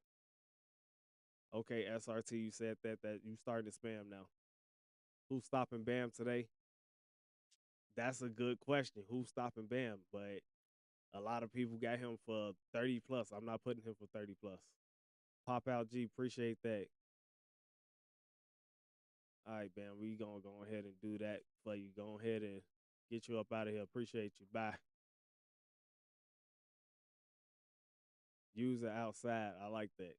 Okay, SRT, you said that you starting to spam now. Who's stopping Bam today? That's a good question. Who's stopping Bam? But a lot of people got him for 30 plus. I'm not putting him for 30 plus. Pop out G, appreciate that. All right, Bam, we gonna go ahead and do that for you. Go ahead and get you up out of here. Appreciate you. Bye. User outside. I like that.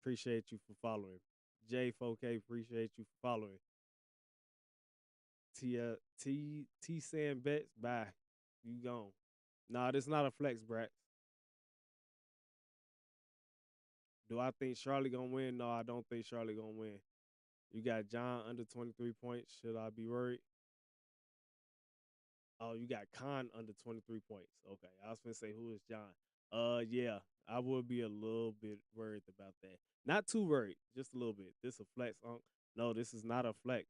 Appreciate you for following. J4K, appreciate you for following. T Sam bets. Bye. You gone. Nah, this not a flex, Brett. Do I think Charlotte gonna win? No, I don't think Charlotte gonna win. You got John under 23 points. Should I be worried? Oh, you got Khan under 23 points. Okay. I was gonna say who is John? Yeah, I would be a little bit worried about that. Not too worried, just a little bit. This a flex, Unc. No, this is not a flex.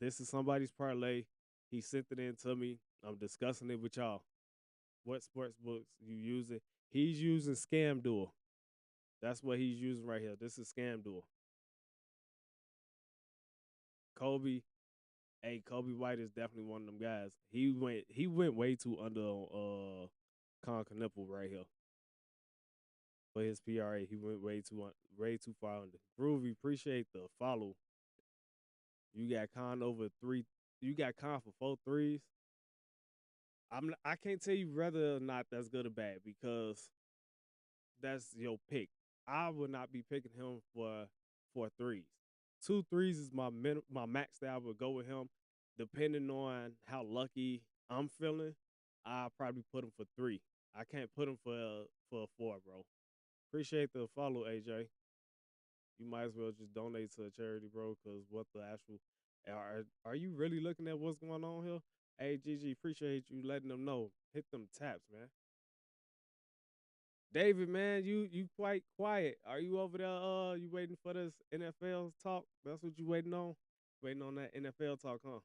This is somebody's parlay. He sent it in to me. I'm discussing it with y'all. What sports books you using? He's using Scam Duel. That's what he's using right here. This is Scam Duel. Kobe, hey, Kobe White is definitely one of them guys. He went way too under on Con Knipple right here for his PRA. He went way too far under. Groovy, appreciate the follow. You got Con over 3. You got Con for 4 threes. I can't tell you whether or not that's good or bad because that's your pick. I would not be picking him for threes. 2 threes is my max that I would go with him. Depending on how lucky I'm feeling, I'll probably put him for 3. I can't put him for a 4, bro. Appreciate the follow, AJ. You might as well just donate to a charity, bro, because what the actual are you really looking at what's going on here? Hey, GG, appreciate you letting them know. Hit them taps, man. David, man, you quite quiet. Are you over there? You waiting for this NFL talk? That's what you waiting on? Waiting on that NFL talk, huh?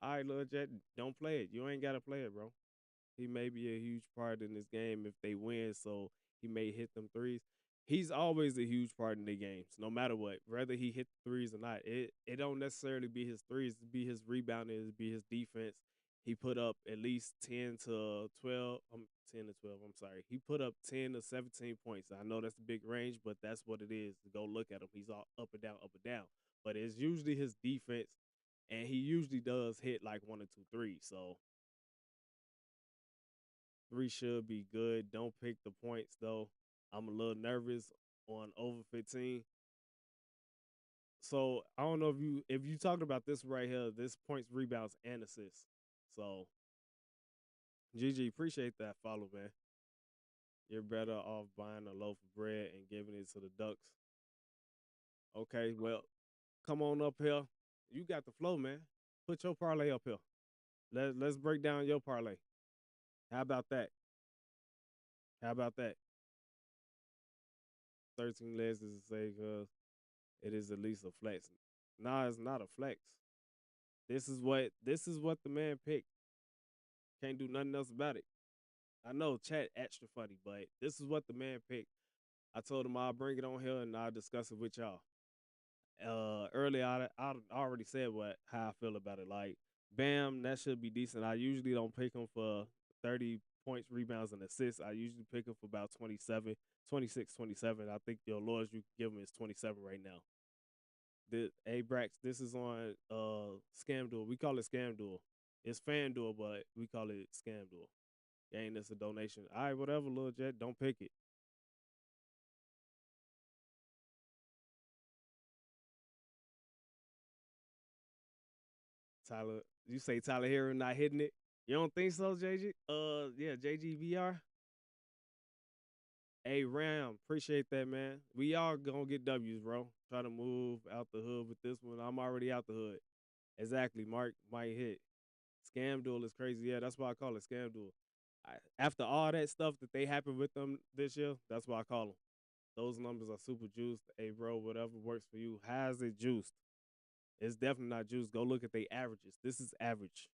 All right, Lil Jet, don't play it. You ain't gotta play it, bro. He may be a huge part in this game if they win, so he may hit them threes. He's always a huge part in the games, no matter what. Whether he hit the threes or not, it don't necessarily be his threes. It be his rebounding. It be his defense. He put up at least 10 to 12. 10 to 12. I'm sorry. He put up 10 to 17 points. I know that's a big range, but that's what it is. Go look at him. He's all up and down, up and down. But it's usually his defense, and he usually does hit like one or two threes. So three should be good. Don't pick the points though. I'm a little nervous on over 15. So I don't know if you talked about this right here, this points, rebounds, and assists. So GG, appreciate that follow, man. You're better off buying a loaf of bread and giving it to the ducks. Okay, well, come on up here. You got the flow, man. Put your parlay up here. Let's break down your parlay. How about that? How about that? 13 legs is to say because it is at least a flex. Nah, it's not a flex. This is what the man picked. Can't do nothing else about it. I know chat extra funny, but this is what the man picked. I told him I'll bring it on here and I'll discuss it with y'all. Earlier I already said how I feel about it. Like, Bam, that should be decent. I usually don't pick him for 30 points, rebounds, and assists. I usually pick him for about 27, 26, 27. I think your lowest you can give him is 27 right now. Hey Brax, this is on Scam Duel. We call it Scam Duel. It's Fan Duel, but we call it Scam Duel. Gang, that's a donation. All right, whatever, Lil Jet. Don't pick it. Tyler, you say Tyler Hero not hitting it? You don't think so, JG? Yeah, JGVR. Hey, Ram, appreciate that, man. We all gonna get W's, bro. Try to move out the hood with this one. I'm already out the hood. Exactly. Mark might hit. Scam Duel is crazy. Yeah, that's why I call it Scam Duel. After all that stuff that they happened with them this year, that's why I call them. Those numbers are super juiced. Hey, bro, whatever works for you. How's it juiced? It's definitely not juiced. Go look at the averages. This is average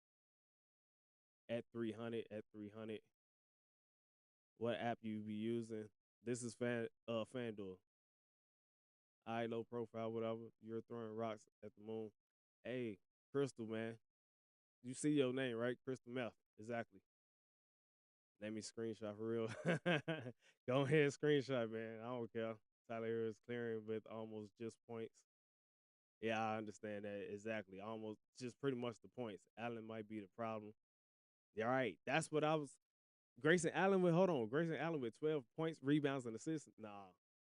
at 300. At 300. What app you be using? This is FanDuel. I low profile, whatever. You're throwing rocks at the moon. Hey, Crystal, man. You see your name, right? Crystal Meth. Exactly. Let me screenshot for real. Go ahead, screenshot, man. I don't care. Tyler Hero is clearing with almost just points. Yeah, I understand that exactly. Almost just pretty much the points. Allen might be the problem. Yeah, all right. That's what I was. Grayson Allen with, hold on. Grayson Allen with 12 points, rebounds, and assists. Nah.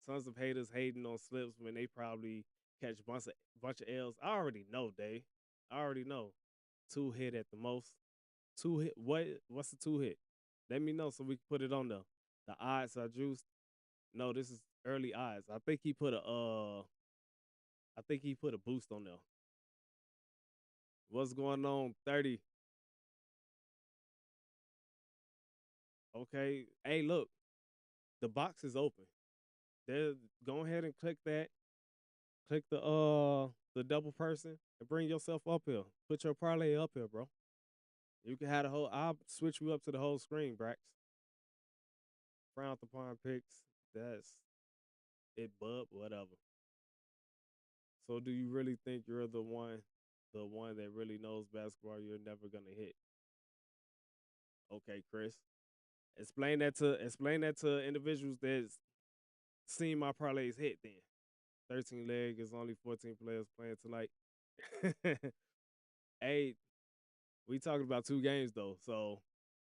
Sons of haters hating on slips when they probably catch a bunch of L's. I already know, Dave. I already know. Two hit at the most. Two hit. What's the two hit? Let me know so we can put it on there. The odds are juiced. No, this is early odds. I think he put a boost on there. What's going on? 30. Okay. Hey, look, the box is open. There, go ahead and click that. Click the double person and bring yourself up here. Put your parlay up here, bro. You can have the whole. I'll switch you up to the whole screen, Brax. Frowned upon picks. That's it, bub. Whatever. So, do you really think you're the one that really knows basketball? You're never gonna hit. Okay, Chris. Explain that to individuals that's seen my parlays hit. Then 13 leg is only 14 players playing tonight. Hey, we talking about two games though, so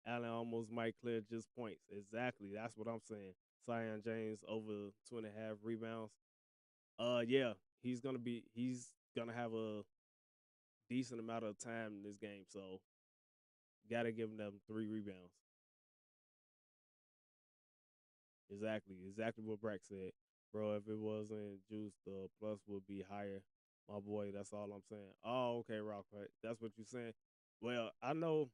Allen almost might clear just points. Exactly, that's what I'm saying. Zion James over 2.5 rebounds. Yeah, he's gonna have a decent amount of time in this game, so gotta give him them 3 rebounds. Exactly what Brack said, bro. If it wasn't juice, the plus would be higher. My boy, that's all I'm saying. Oh, okay, Rockwood, that's what you're saying. Well, I know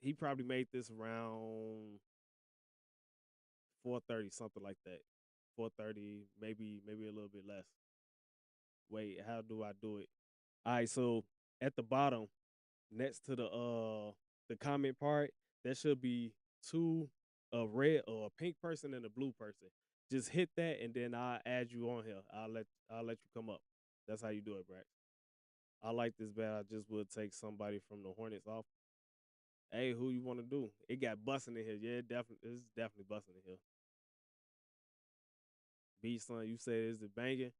he probably made this around 4:30, something like that. 4:30, maybe a little bit less. Wait, how do I do it? All right, so at the bottom, next to the comment part, there should be two, a red or a pink person and a blue person. Just hit that, and then I'll add you on here. I'll let you come up. That's how you do it, Brax. I like this bet. I just would take somebody from the Hornets off. Hey, who you want to do? It got busting in here. Yeah, it's definitely busting in here. B son, you said is it banging?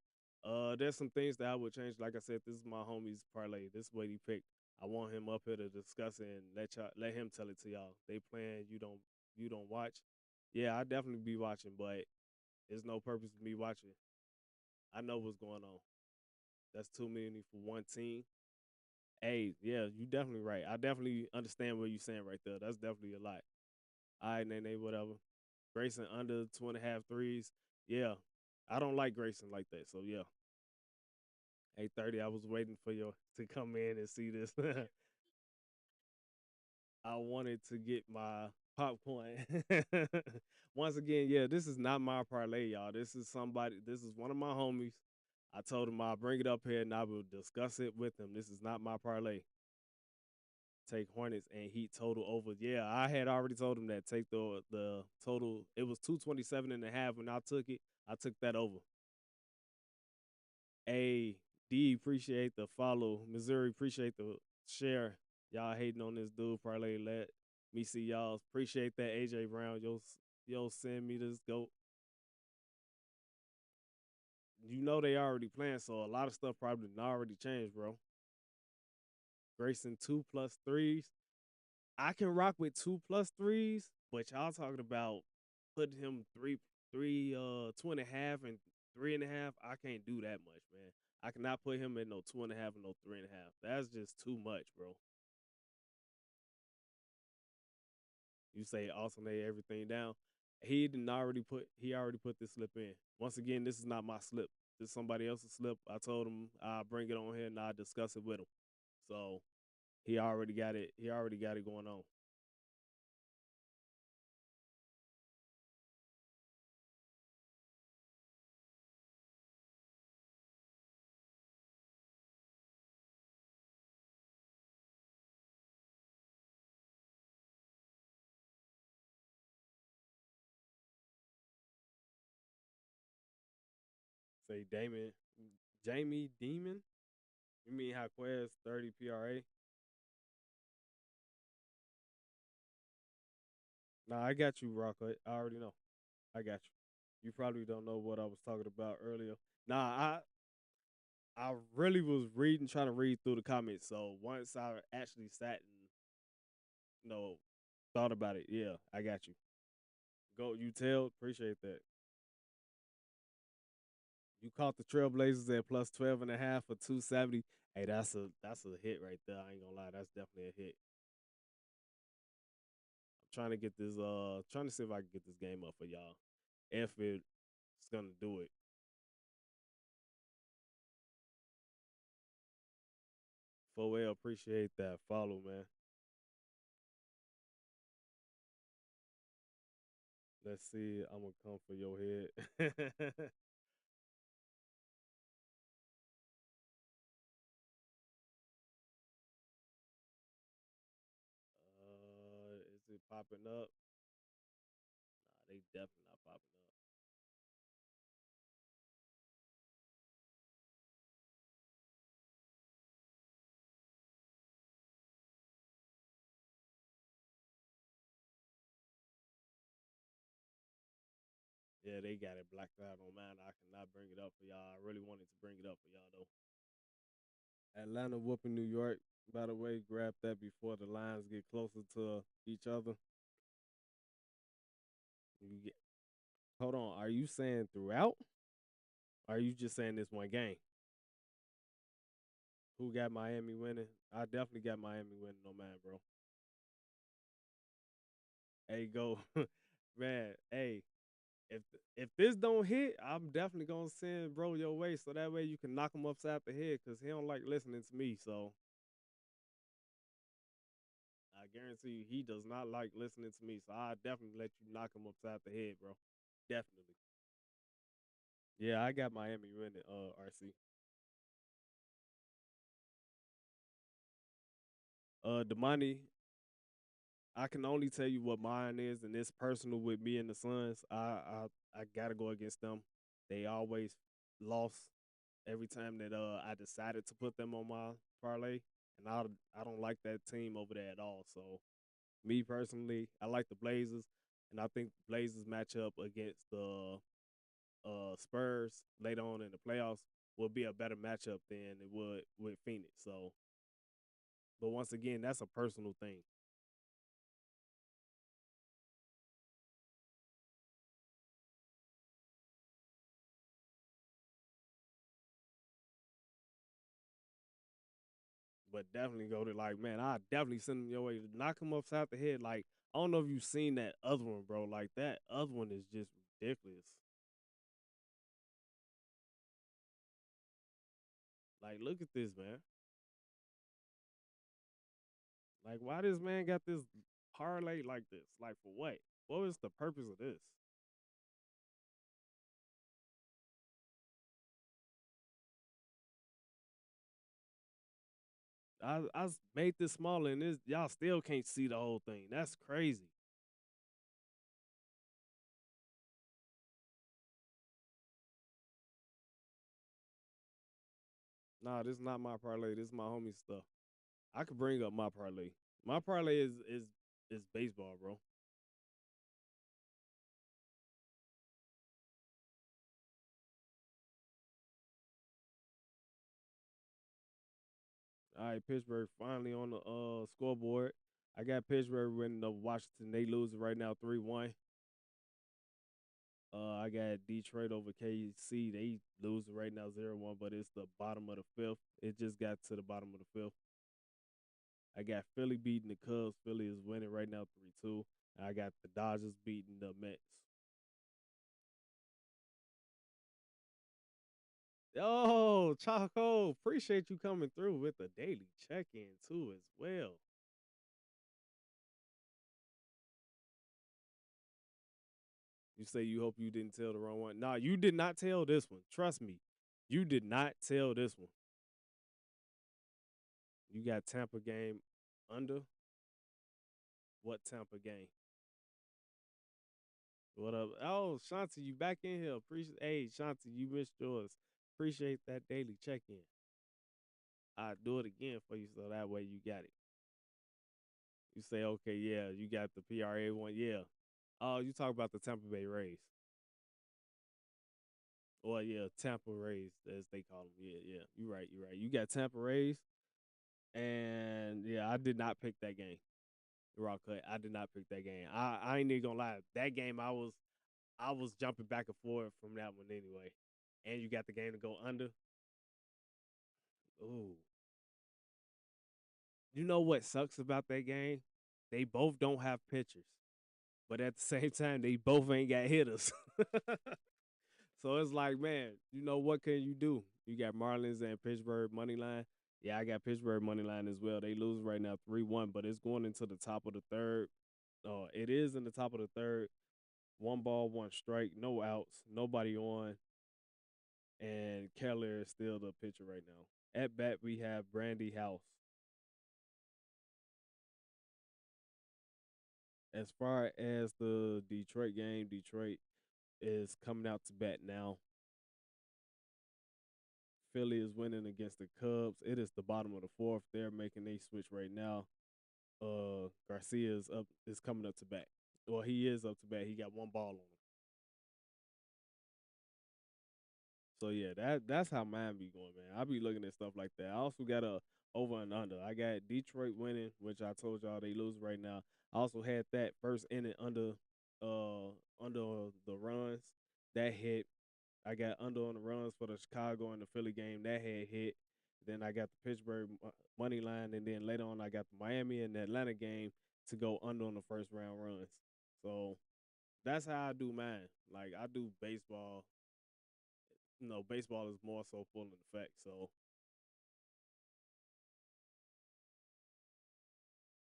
There's some things that I would change. Like I said, this is my homie's parlay. This is what he picked. I want him up here to discuss it and let him tell it to y'all. They playing, you don't watch. Yeah, I definitely be watching, but there's no purpose to me watching. I know what's going on. That's too many for one team. Hey, yeah, you definitely right. I definitely understand what you're saying right there. That's definitely a lot. All right, Nene, whatever. Grayson under 2.5 threes. Yeah, I don't like Grayson like that. So yeah, 8:30. I was waiting for you to come in and see this. I wanted to get my popcorn. Once again, yeah, this is not my parlay, y'all. This is somebody. This is one of my homies. I told him I'll bring it up here and I will discuss it with him. This is not my parlay. Take Hornets and Heat total over. Yeah, I had already told him that. Take the total. It was 227.5 when I took it. I took that over. A D appreciate the follow. Missouri appreciate the share. Y'all hating on this dude. Parlay let me see y'all. Appreciate that. AJ Brown. Yo send me this goat. You know they already playing, so a lot of stuff probably already changed, bro. Grayson 2+3s. I can rock with 2+3s, but y'all talking about putting him two and a half and 3.5. I can't do that much, man. I cannot put him in no 2.5 and no 3.5. That's just too much, bro. You say alternate everything down. He already put this slip in. Once again, this is not my slip. This is somebody else's slip. I told him I'll bring it on here and I'll discuss it with him. So he already got it. He already got it going on. Say Jamie Demon. You mean Jaquez 30 PRA? Nah, I got you, Rocco. I already know. I got you. You probably don't know what I was talking about earlier. Nah, I really was trying to read through the comments. So once I actually sat and thought about it, yeah, I got you. Go, you tell. Appreciate that. You caught the Trailblazers at plus 12.5 for 270. Hey, that's a hit right there. I ain't gonna lie, that's definitely a hit. I'm trying to get this. Trying to see if I can get this game up for y'all. If it's gonna do it. For well, appreciate that follow, man. Let's see. I'm gonna come for your head. Is it popping up? Nah, they definitely not popping up. Yeah, they got it blacked out on mine. I cannot bring it up for y'all. I really wanted to bring it up for y'all though. Atlanta whooping New York. By the way, grab that before the lines get closer to each other. You get, hold on. Are you saying throughout? Or are you just saying this one game? Who got Miami winning? I definitely got Miami winning on mine, bro. Hey, go, man. Hey, if if this don't hit, I'm definitely gonna send bro your way so that way you can knock him upside the head because he don't like listening to me. So I guarantee you he does not like listening to me. So I definitely let you knock him upside the head, bro. Definitely. Yeah, I got Miami winning. RC. Demani, I can only tell you what mine is, and it's personal with me and the Suns. I gotta go against them. They always lost every time that I decided to put them on my parlay, and I don't like that team over there at all. So Me personally, I like the Blazers, and I think the Blazers match up against the Spurs later on in the playoffs will be a better matchup than it would with Phoenix. So, but once again, that's a personal thing. But definitely go to like, man, I definitely send him your way to knock him upside the head. Like, I don't know if you've seen that other one, bro. Like that other one is just ridiculous. Like, look at this, man. Like, why this man got this parlay like this? Like, for what? What was the purpose of this? I made this smaller, and this y'all still can't see the whole thing. That's crazy. Nah, this is not my parlay. This is my homie stuff. I could bring up my parlay. My parlay is baseball, bro. All right, Pittsburgh finally on the scoreboard. I got Pittsburgh winning over Washington. They losing right now 3-1. I got Detroit over KC. They losing right now 0-1, but it's the bottom of the fifth. It just got to the bottom of the fifth. I got Philly beating the Cubs. Philly is winning right now 3-2. I got the Dodgers beating the Mets. Oh, Chaco, appreciate you coming through with a daily check-in too as well. You say you hope you didn't tell the wrong one. Nah, you did not tell this one. Trust me. You did not tell this one. You got Tampa game under. What Tampa game? What up? Oh, Shanti, you back in here. Appreciate Hey, Shanti, you missed yours. Appreciate that daily check-in. I'll do it again for you so that way you got it. You say, okay, yeah, you got the PRA one. Yeah. Oh, you talk about the Tampa Bay Rays. Well, yeah, Tampa Rays, as they call them. Yeah, yeah. You're right. You're right. You got Tampa Rays, and yeah, I did not pick that game. Raw cut. I did not pick that game. I ain't even gonna lie. That game, I was jumping back and forth from that one anyway. And you got the game to go under. Ooh, you know what sucks about that game? They both don't have pitchers, but at the same time, they both ain't got hitters. So it's like, man, you know what can you do? You got Marlins and Pittsburgh money line. Yeah, I got Pittsburgh money line as well. They lose right now 3-1, but it's going into the top of the third. It is in the top of the third. One ball, one strike, no outs, nobody on, and Keller is still the pitcher right now. At bat, we have Brandy House. As far as the Detroit game, Detroit is coming out to bat now. Philly is winning against the Cubs. It is the bottom of the fourth. They're making a switch right now. Garcia is coming up to bat. Well, he is up to bat. He got one ball on him. So yeah, that's how mine be going, man. I be looking at stuff like that. I also got a over and under. I got Detroit winning, which I told y'all they lose right now. I also had that first inning under the runs. That hit. I got under on the runs for the Chicago and the Philly game. That had hit. Then I got the Pittsburgh money line, and then later on I got the Miami and the Atlanta game to go under on the first round runs. So that's how I do mine. Like I do baseball. Baseball is more so full in effect. So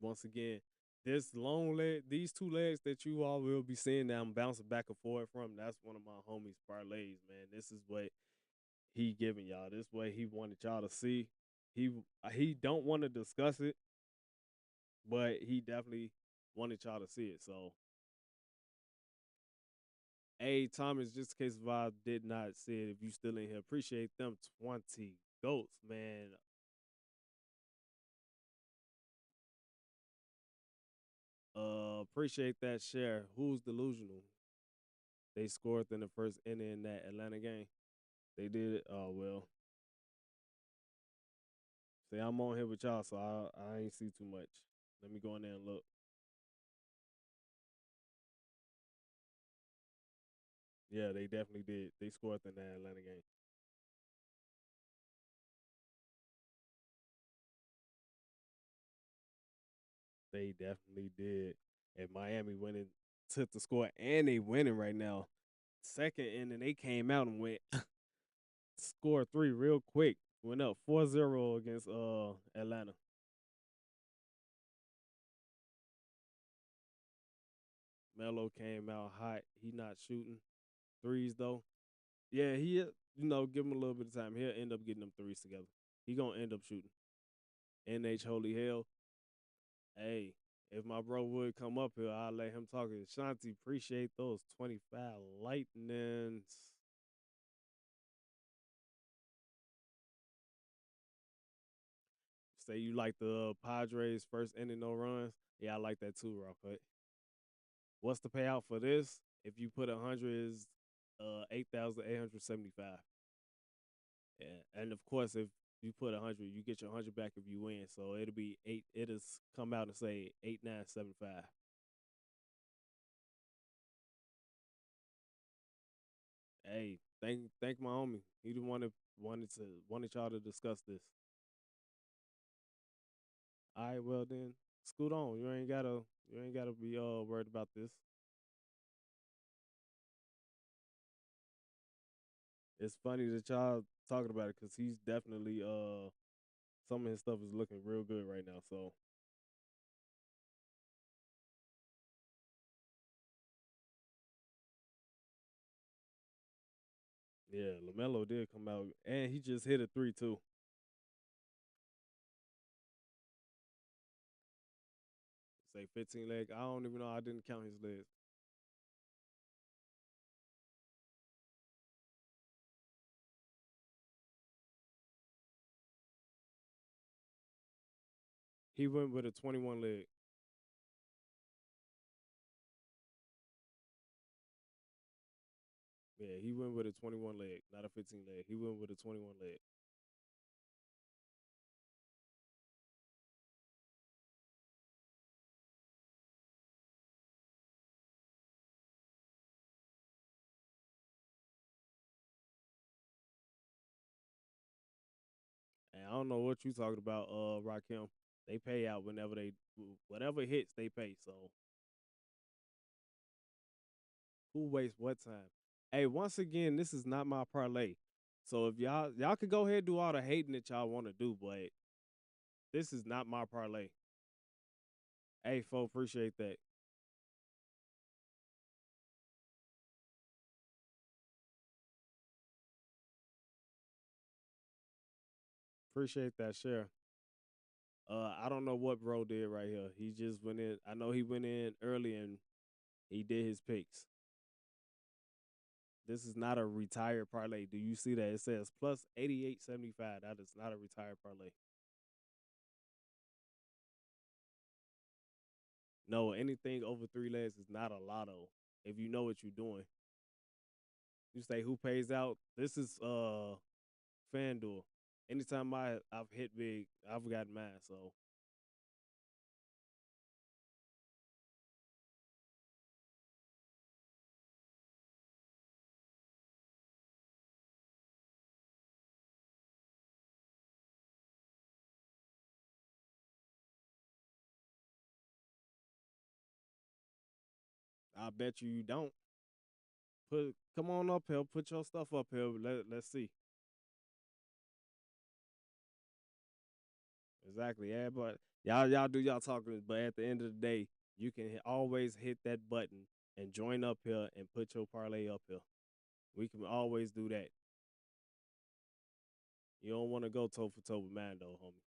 once again, this long leg, these two legs that you all will be seeing that I'm bouncing back and forth from, that's one of my homies' parlays, man. This is what he giving y'all. This way he wanted y'all to see. He he don't want to discuss it, but he definitely wanted y'all to see it. So, hey Thomas, just in case if I did not see it, if you still in here, appreciate them 20 goats, man. Appreciate that share. Who's delusional? They scored in the first inning in that Atlanta game. They did it. Oh well. See, I'm on here with y'all, so I ain't see too much. Let me go in there and look. Yeah, they definitely did. They scored in that Atlanta game. They definitely did. And Miami winning took the score, and they winning right now. Second inning, they came out and went scored three real quick. Went up 4-0 against Atlanta. Melo came out hot. He not shooting threes though. Yeah, give him a little bit of time. He'll end up getting them threes together. He gonna end up shooting. NH Holy Hell. Hey, if my bro would come up here, I'll let him talk. Shanti, appreciate those 25 lightnings. Say you like the Padres first inning no runs. Yeah, I like that too, real quick. What's the payout for this? If you put 100 is 8,875. Yeah, and of course, if you put 100, you get your 100 back if you win. So it'll be eight. It'll come out and say 8,975. Hey, thank my homie. He the one that wanted y'all to discuss this. All right, well then, scoot on. You ain't gotta be worried about this. It's funny that y'all talking about it because he's definitely some of his stuff is looking real good right now. So yeah, Lamelo did come out and he just hit a three too. Say 15 leg. I don't even know. I didn't count his legs. He went with a 21 leg. Yeah, he went with a 21 leg, not a 15 leg. He went with a 21 leg. And I don't know what you talking about, Rakim. They pay out whenever whatever hits, they pay. So who wastes what time? Hey, once again, this is not my parlay. So if y'all could go ahead and do all the hating that y'all want to do, but this is not my parlay. Hey, folks, appreciate that. Appreciate that share. I don't know what bro did right here. He just went in. I know he went in early and he did his picks. This is not a retired parlay. Do you see that? It says plus 88.75. That is not a retired parlay. No, anything over three legs is not a lotto. If you know what you're doing. You say who pays out? This is FanDuel. Anytime I've hit big, I've gotten mine. So I bet you don't. Come on up here, put your stuff up here. Let's see. Exactly. Yeah, but y'all do y'all talking, but at the end of the day, you can always hit that button and join up here and put your parlay up here. We can always do that. You don't want to go toe for toe with mine though, homie.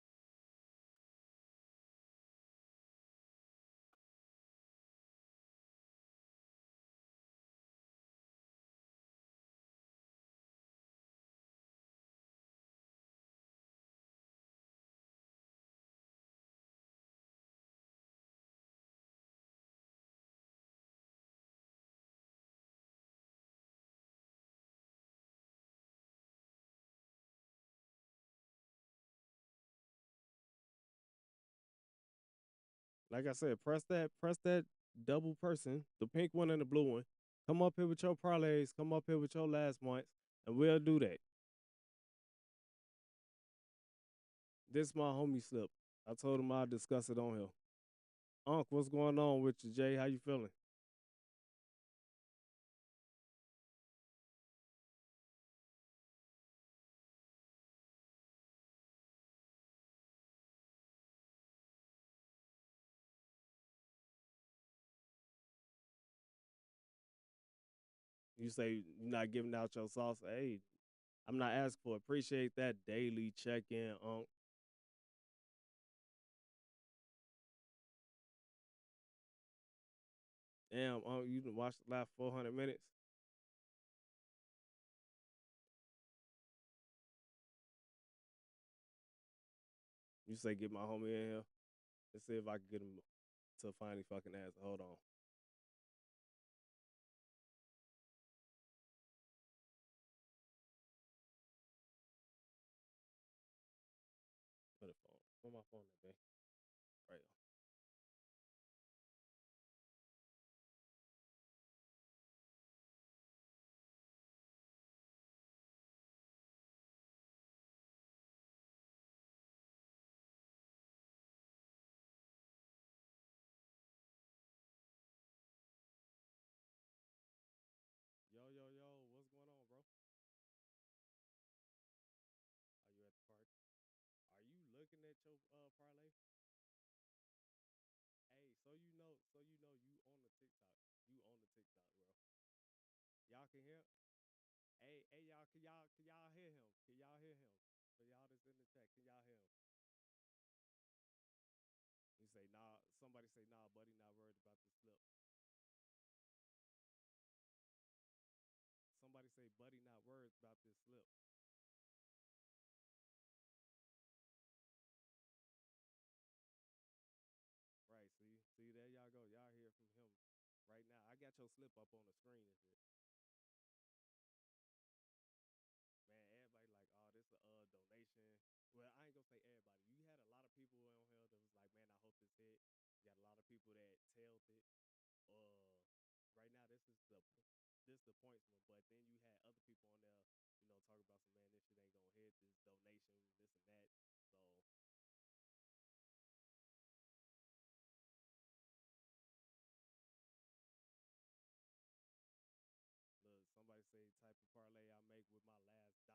Like I said, press that double person, the pink one and the blue one. Come up here with your parlays. Come up here with your last months, and we'll do that. This my homie slip. I told him I'll discuss it on here. Unc, what's going on with you, Jay? How you feeling? You say you're not giving out your sauce. Hey, I'm not asking for it. Appreciate that daily check in, Unc. Damn, Unc, you done watched the last 400 minutes. You say get my homie in here. Let's see if I can get him to finally fucking answer. Hold on. Put a phone. Put my phone there, babe. Right. Yo, yo, yo, what's going on, bro? Are you at the park? Are you looking at your parlay? Hey, so you know you on the TikTok. You on the TikTok, bro. Y'all can hear? Hey, y'all, can y'all hear him? Can y'all hear him? For y'all that's in the chat, can y'all hear him? You say, nah, somebody say, nah, buddy, not worried about the slip. Somebody say, buddy, not worried about this slip. Right, see, there y'all go. Y'all hear from him right now. I got your slip up on the screen and shit. Man, everybody like, oh, this a donation. Well, I ain't gonna say everybody. You had a lot of people on here that was like, man, I hope this hit. You got a lot of people that tailed it. Uh, right now, this the points one. But then you had other people on there, talk about some, man, this shit ain't gonna hit. This donation, this and that. So look, somebody say type of parlay I make with my last dollar.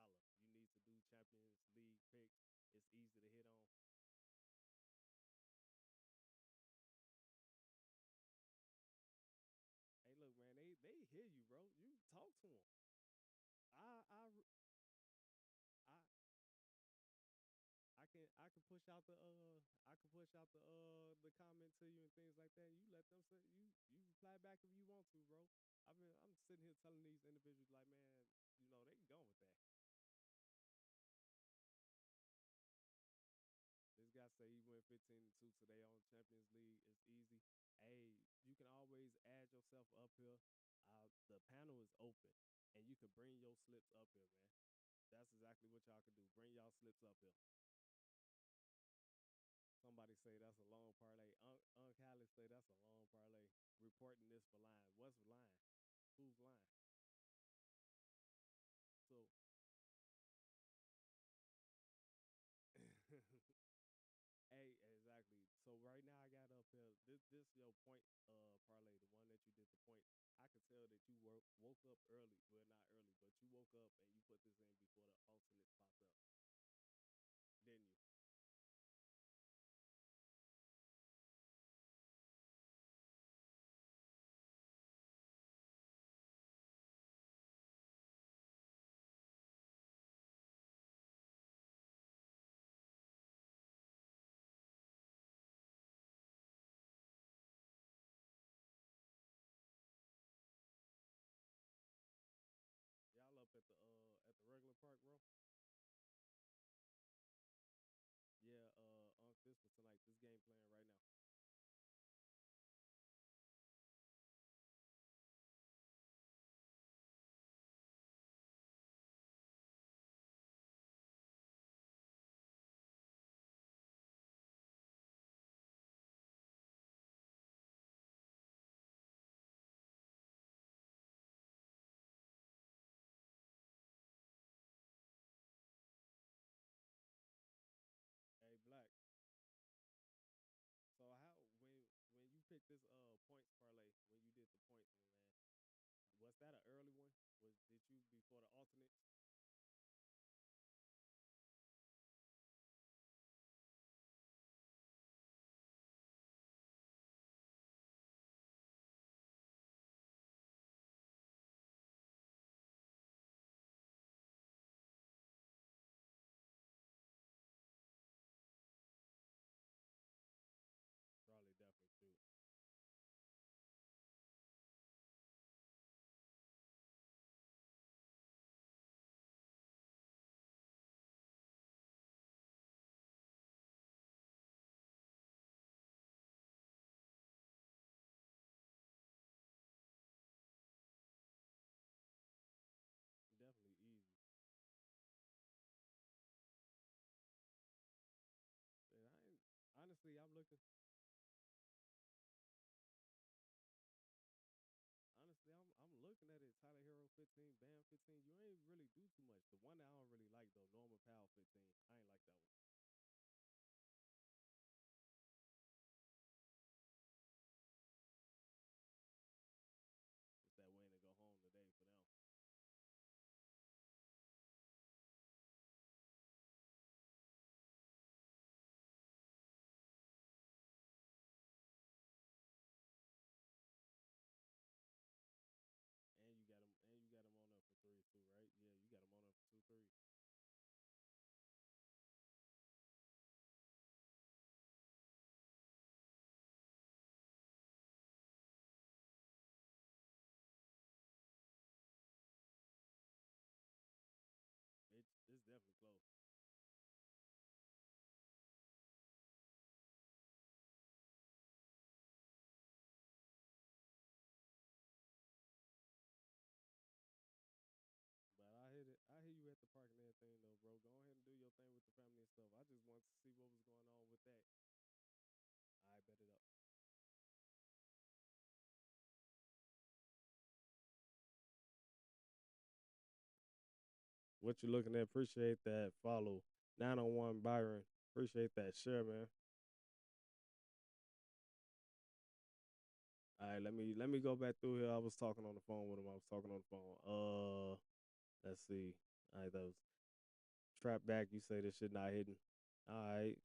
You need to do Champions League pick. It's easy to hit on. Hey, look, man, they hear you, bro. You talk to them. I I I I can push out the comment to you and things like that. And you let them say you reply back if you want to, bro. I'm sitting here telling these individuals like, man, they can go with that. This guy say he went 15-2 today on Champions League. It's easy. Hey, you can always add yourself up here. The panel is open, and you can bring your slips up here, man. That's exactly what y'all can do. Bring y'all slips up here. Somebody say that's a long parlay. Unc Hallis say that's a long parlay. Reporting this for lying. What's lying? Who's lying? So, hey, exactly. So right now I got up here. This your point parlay, the one that you did the points. I could tell that you woke up early. Well, not early, but you woke up and you put this in before the alternates popped up, didn't you? Y'all up at the regular park, bro? Yeah, Unc, this for tonight. This game playing right now. Was that an early one? Did you before the alternates? Probably definitely shoot. Definitely easy. And I ain't, honestly, I'm looking. Honestly, I'm looking at it. Tyler Hero 15, Bam 15. You ain't really do too much. The one that I don't really like though, Norman Powell 15. I ain't like that one. It's that win and go home today for them. And you got him on there for threes too, right? Yeah, you got him on there for two threes. It's definitely close. But I hear you at the park and everything though, bro. Go ahead and do your thing with the family and stuff. I just wanted to see what was going on with that. I bet it up. What you looking at? Appreciate that follow. 901 Byron. Appreciate that share, man. All right, let me go back through here. I was talking on the phone with him. I was talking on the phone. Let's see. All right, that was trap back. You say this shit not hidden. All right.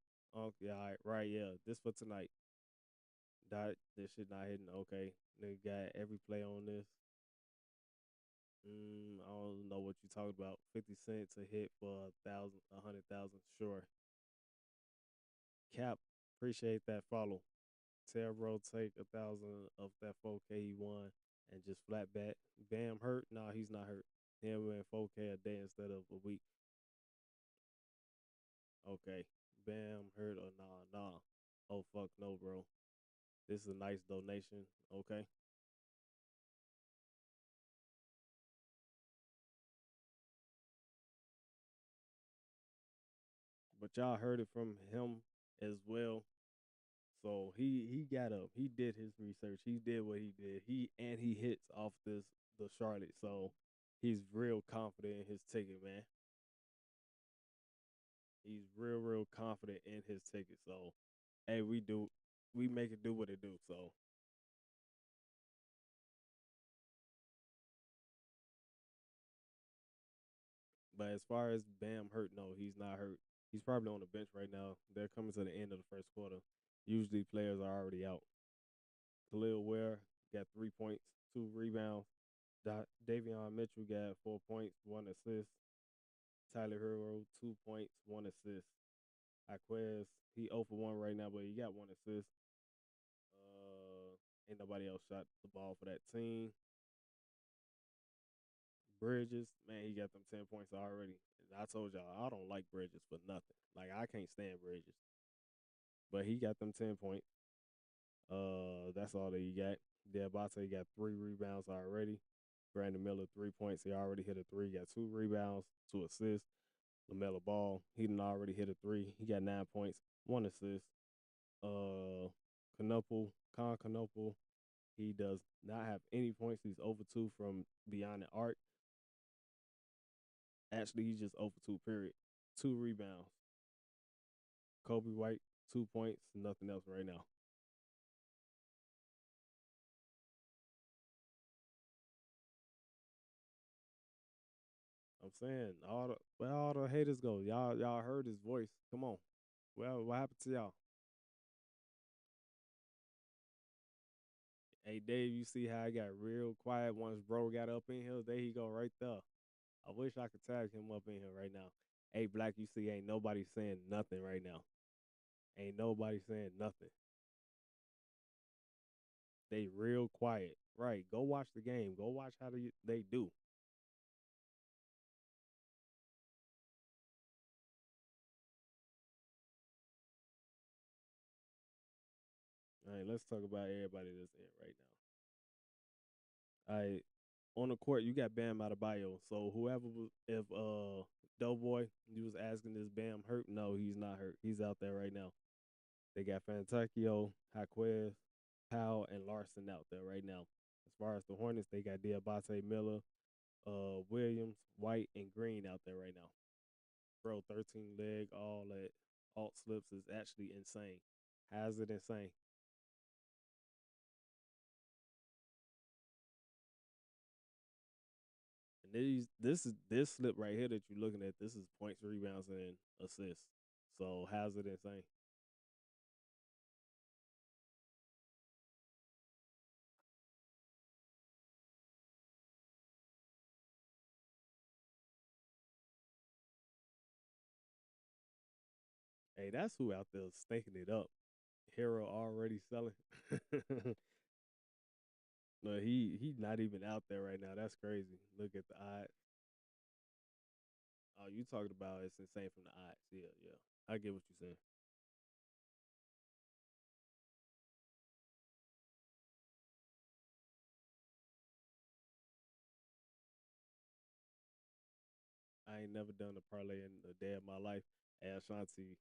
Yeah, all right. Right, yeah. This for tonight. Dot this shit not hidden. Okay. Nigga got every play on this. I don't know what you talking about. 50 cents a hit for 100,000. Sure. Cap, appreciate that follow. Tell bro take 1,000 of that 4K he won and just flat bet. Bam hurt? Nah, he's not hurt. Him win 4K a day instead of a week. Okay. Bam hurt or nah. Oh fuck no, bro. This is a nice donation. Okay. But y'all heard it from him as well. So he got up. He did his research. He did what he did. He hits off the Charlotte. So he's real confident in his ticket, man. He's real confident in his ticket. So hey, we make it do what it do. So but as far as Bam hurt, no, he's not hurt. He's probably on the bench right now. They're coming to the end of the first quarter. Usually players are already out. Khalil Ware got 3 points, 2 rebounds. Davion Mitchell got 4 points, 1 assist. Tyler Hero, 2 points, 1 assist. Aquez, he 0 for 1 right now, but he got 1 assist. Uh, Ain't nobody else shot the ball for that team. Bridges, man, he got them 10 points already. And I told y'all, I don't like Bridges for nothing. Like, I can't stand Bridges. But he got them 10 points. That's all that he got. Diabate got 3 rebounds already. Brandon Miller, 3 points. He already hit a three. Got 2 rebounds, 2 assists. LaMelo Ball, he done already hit a three. He got 9 points, 1 assist. Uh, Canopal, he does not have any points. He's over 2 from beyond the arc. Actually, he's just over 2, period. 2 rebounds. Kobe White, 2 points, nothing else right now. I'm saying where all the haters go. Y'all heard his voice. Come on. Well, what happened to y'all? Hey Dave, you see how I got real quiet once bro got up in here? There he go right there. I wish I could tag him up in here right now. Hey Black, you see ain't nobody saying nothing right now. Ain't nobody saying nothing. They real quiet. Right. Go watch the game. Go watch how they do. All right, let's talk about everybody that's in right now. All right. On the court, you got Bam Adebayo. So whoever was, if Doughboy, you was asking, is Bam hurt? No, he's not hurt. He's out there right now. They got Fantacchio, Jaquez, Powell, and Larson out there right now. As far as the Hornets, they got Diabate Miller, Williams, White, and Green out there right now. Bro, 13 leg, all that alt slips is actually insane. How's it insane? And this slip right here that you're looking at, this is points, rebounds, and assists. So how's it insane? Hey, that's who out there stinking it up. Hero already selling. No, he not even out there right now. That's crazy. Look at the odds. Oh, you talking about it's insane from the odds. Yeah, yeah. I get what you're saying. I ain't never done a parlay in a day of my life. Hey, Ashanti,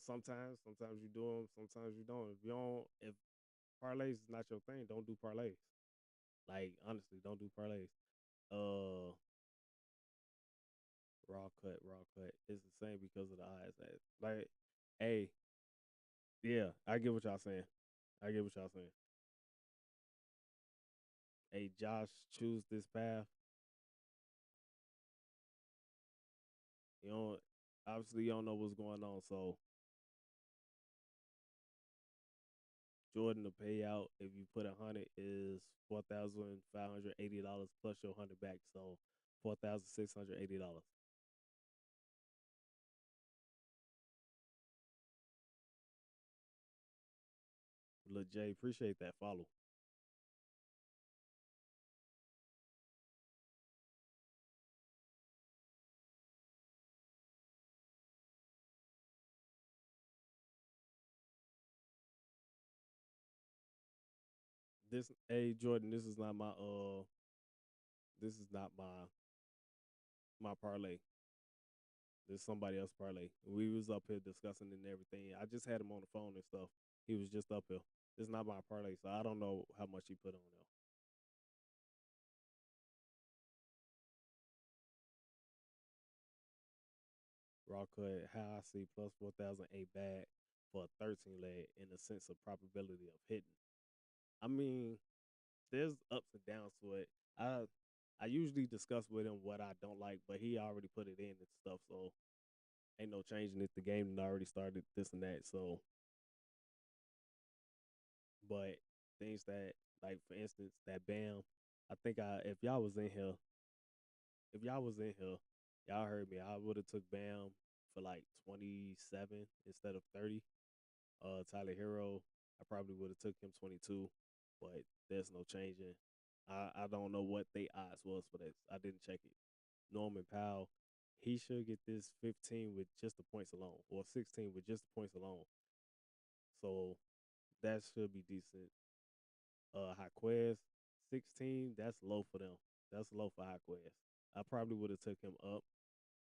sometimes you do them, sometimes you don't. If parlays is not your thing, don't do parlays. Like honestly, don't do parlays. Uh, raw cut. It's the same because of the eyes. Like, hey, yeah, I get what y'all saying. I get what y'all saying. Hey, Josh, choose this path. You don't obviously you don't know what's going on. So Jordan, the payout if you put 100 is $4,580 plus your 100 back. So $4,680. Look, Jay, appreciate that follow. Hey Jordan, this is not my parlay. This is somebody else parlay. We was up here discussing and everything. I just had him on the phone and stuff. He was just up here. This is not my parlay, so I don't know how much he put on there. Raw cut, how I see plus 4,008 bad for a 13 leg in a sense of probability of hitting. I mean, there's ups and downs to it. I I usually discuss with him what I don't like, but he already put it in and stuff, so ain't no changing it. The game had already started, this and that. So, but things that, like for instance, that Bam, I think if y'all was in here, y'all heard me. I would have took Bam for like 27 instead of 30. Tyler Hero, I probably would have took him 22, but there's no changing. I don't know what they odds was for this. I didn't check it. Norman Powell, he should get this 15 with just the points alone, or 16 with just the points alone. So that should be decent. Jaquez, 16, that's low for them. That's low for Jaquez. I probably would have took him up.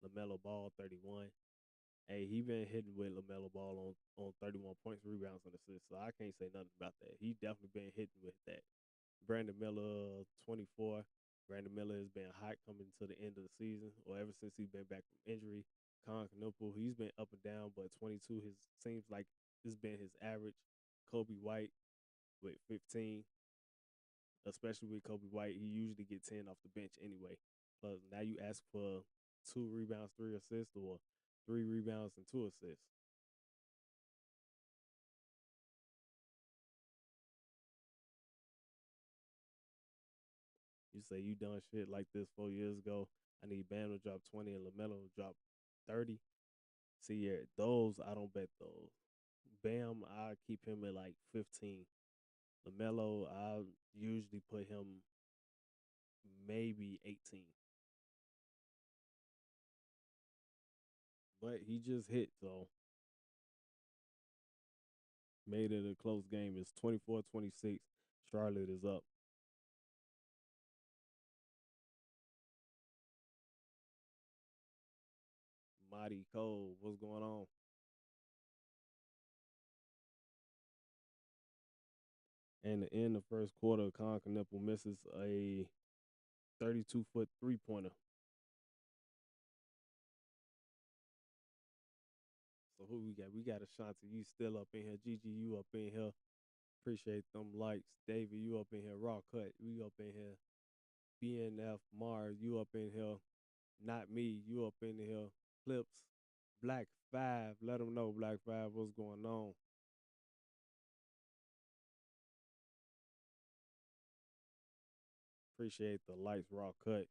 LaMelo Ball, 31. Hey, he been hitting with LaMelo Ball on 31 points, rebounds, and assists. So I can't say nothing about that. He definitely been hitting with that. Brandon Miller, 24. Brandon Miller has been hot coming to the end of the season, or ever since he's been back from injury. Con Canuple, he's been up and down, but 22 his seems like it's been his average. Kobe White with 15. especially with Kobe White. He usually get 10 off the bench anyway. But now you ask for 2 rebounds, 3 assists, or 3 rebounds and 2 assists. You say you done shit like this 4 years ago. I need Bam to drop 20 and LaMelo to drop 30. See, yeah, those I don't bet those. Bam, I keep him at like 15. LaMelo, I usually put him maybe 18. But he just hit, so made it a close game. It's 24-26. Charlotte is up. Mighty Cole, what's going on? And in the first quarter, Con Knuckle misses a 32-foot three-pointer. So who we got? We got Ashanti. You still up in here. Gigi, you up in here. Appreciate them likes. David, you up in here. Raw Cut, we up in here. BNF Mars, you up in here. Not me, you up in here. Clips, Black Five. Let them know, Black Five, what's going on. Appreciate the likes, Raw Cut.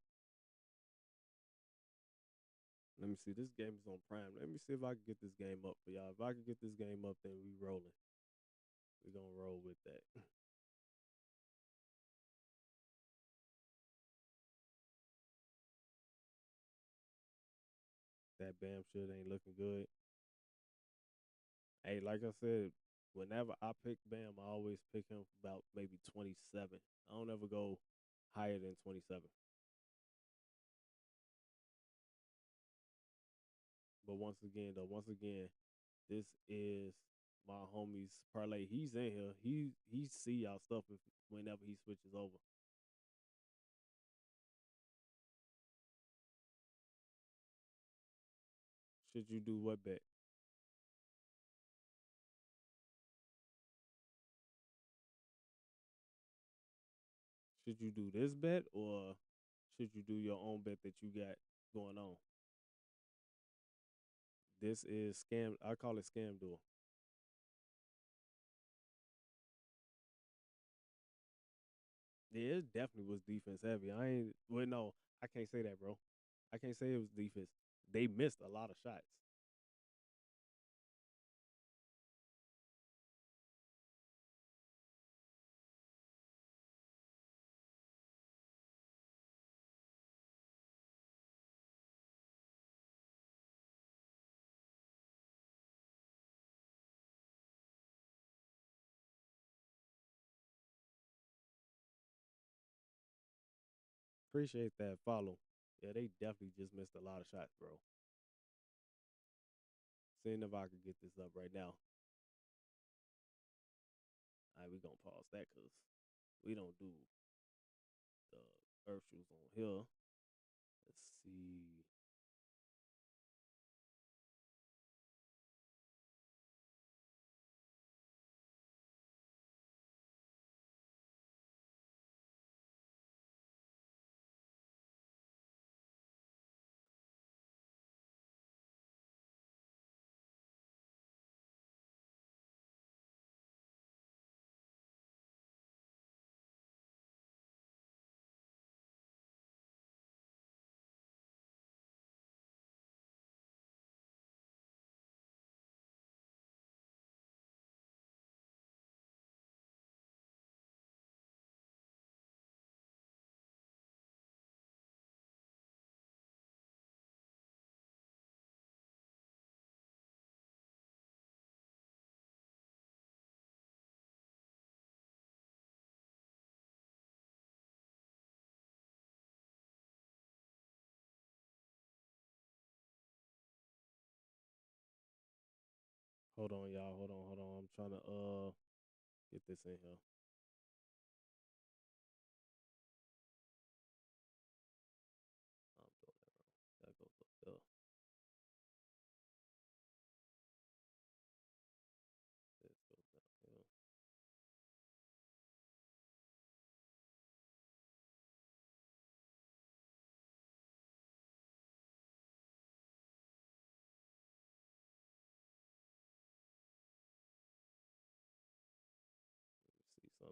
Let me see. This game is on Prime. Let me see if I can get this game up for y'all. If I can get this game up, then we rolling. We gonna roll with that. That Bam shit ain't looking good. Hey, like I said, whenever I pick Bam, I always pick him for about maybe 27. I don't ever go higher than 27. But once again, this is my homie's parlay. He's in here. He see y'all stuff whenever he switches over. Should you do what bet? Should you do this bet or should you do your own bet that you got going on? This is scam. I call it scam duel. Yeah, it definitely was defense heavy. I ain't. Well, no, I can't say that, bro. I can't say it was defense. They missed a lot of shots. Appreciate that follow. Yeah, they definitely just missed a lot of shots, bro. Seeing if I could get this up right now. All right, we gonna pause that because we don't do the earth shoes on here. Let's see. Hold on, y'all. Hold on. I'm trying to get this in here. I'm doing that wrong. That goes up there. This goes down here.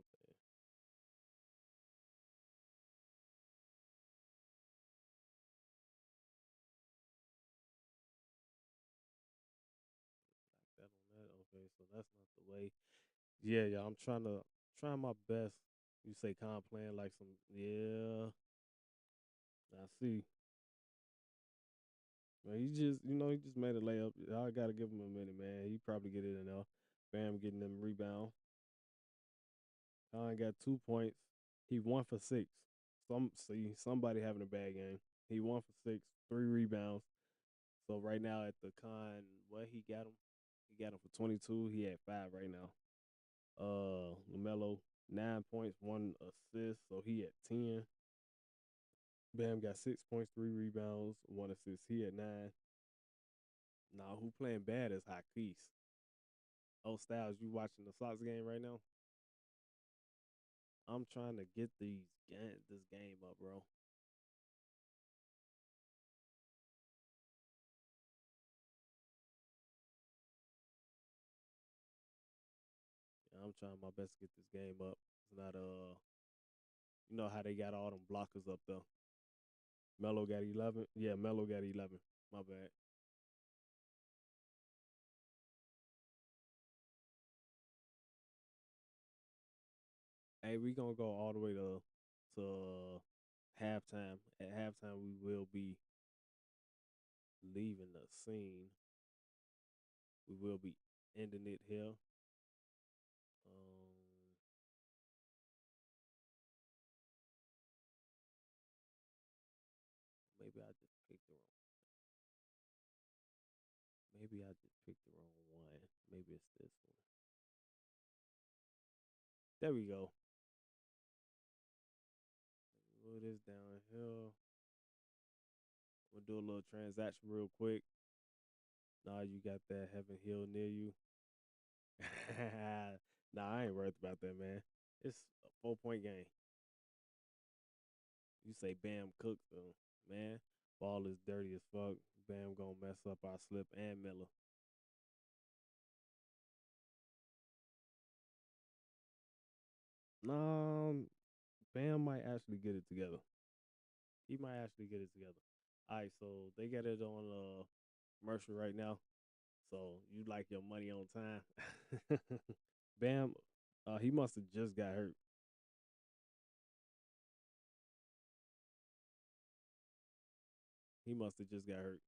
something. That on that. Okay, so that's not the way. Yeah, yeah. I'm trying my best. You say playing like some. Yeah, I see. Man, he just made a layup. I gotta give him a minute, man. He probably get it in there. Bam, getting them rebound. Khan got 2 points. He 1 for 6. Somebody having a bad game. He 1 for 6, 3 rebounds. So right now at the Con, what he got him? He got him for 22. He had 5 right now. Lamelo 9 points, 1 assist. So he at 10. Bam got 6 points, 3 rebounds, 1 assist. He at 9. Now who playing bad is Hakeem. Oh, Styles, you watching the Sox game right now? I'm trying to get this game up, bro. Yeah, I'm trying my best to get this game up. It's not you know how they got all them blockers up there. Melo got 11. Yeah, Melo got 11. My bad. Hey, we gonna go all the way to halftime. At halftime, we will be leaving the scene. We will be ending it here. Um, maybe I just picked the wrong. Maybe I just picked the wrong one. Maybe it's this one. There we go. Move this down here. We'll do a little transaction real quick. Nah, you got that Heaven Hill near you. Nah, I ain't worried about that, man. It's a 4 point game. You say Bam Cook, though. Man, ball is dirty as fuck. Bam gonna mess up our slip and Miller. Um, Bam might actually get it together. He might actually get it together. All right, so they got it on commercial right now. So you like your money on time. Bam, he must have just got hurt. He must have just got hurt.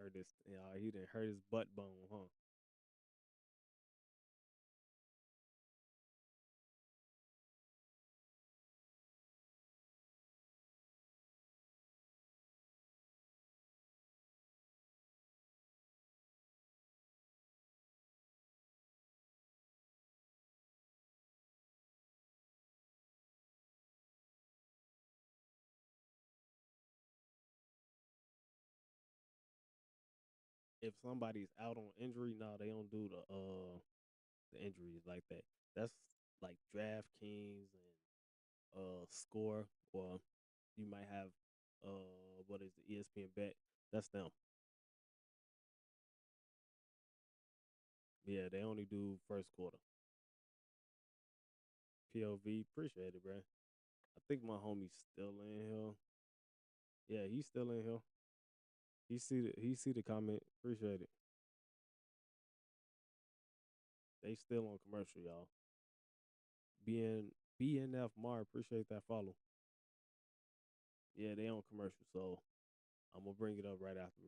Hurt his, he didn't hurt his butt bone, huh? If somebody's out on injury, no, they don't do the injuries like that. That's like DraftKings and Score, or you might have what is the ESPN Bet. That's them. Yeah, they only do first quarter. POV, appreciate it, bro. I think my homie's still in here. Yeah, he's still in here. He see the comment. Appreciate it. They still on commercial, y'all. BNF Mar, appreciate that follow. Yeah, they on commercial, so I'm gonna bring it up right after.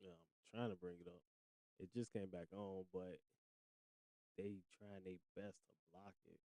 Yeah, I'm trying to bring it up. It just came back on, but they trying their best to block it.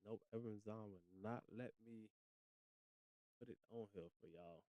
Nope, Amazon will not let me put it on here for y'all.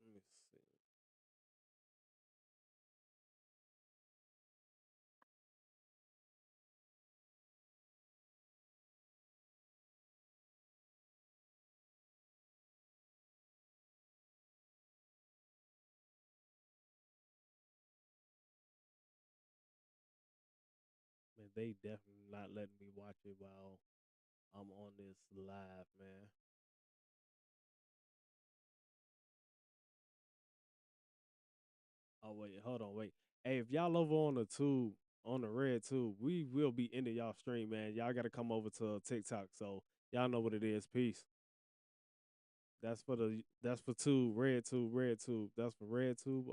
Let me see. Man, they definitely not letting me watch it while I'm on this live, man. Oh wait, hold on, wait. Hey, if y'all over on the tube, on the red tube, we will be ending y'all stream, man. Y'all gotta come over to TikTok. So y'all know what it is. Peace. That's for the that's for tube, red tube, red tube. That's for red tube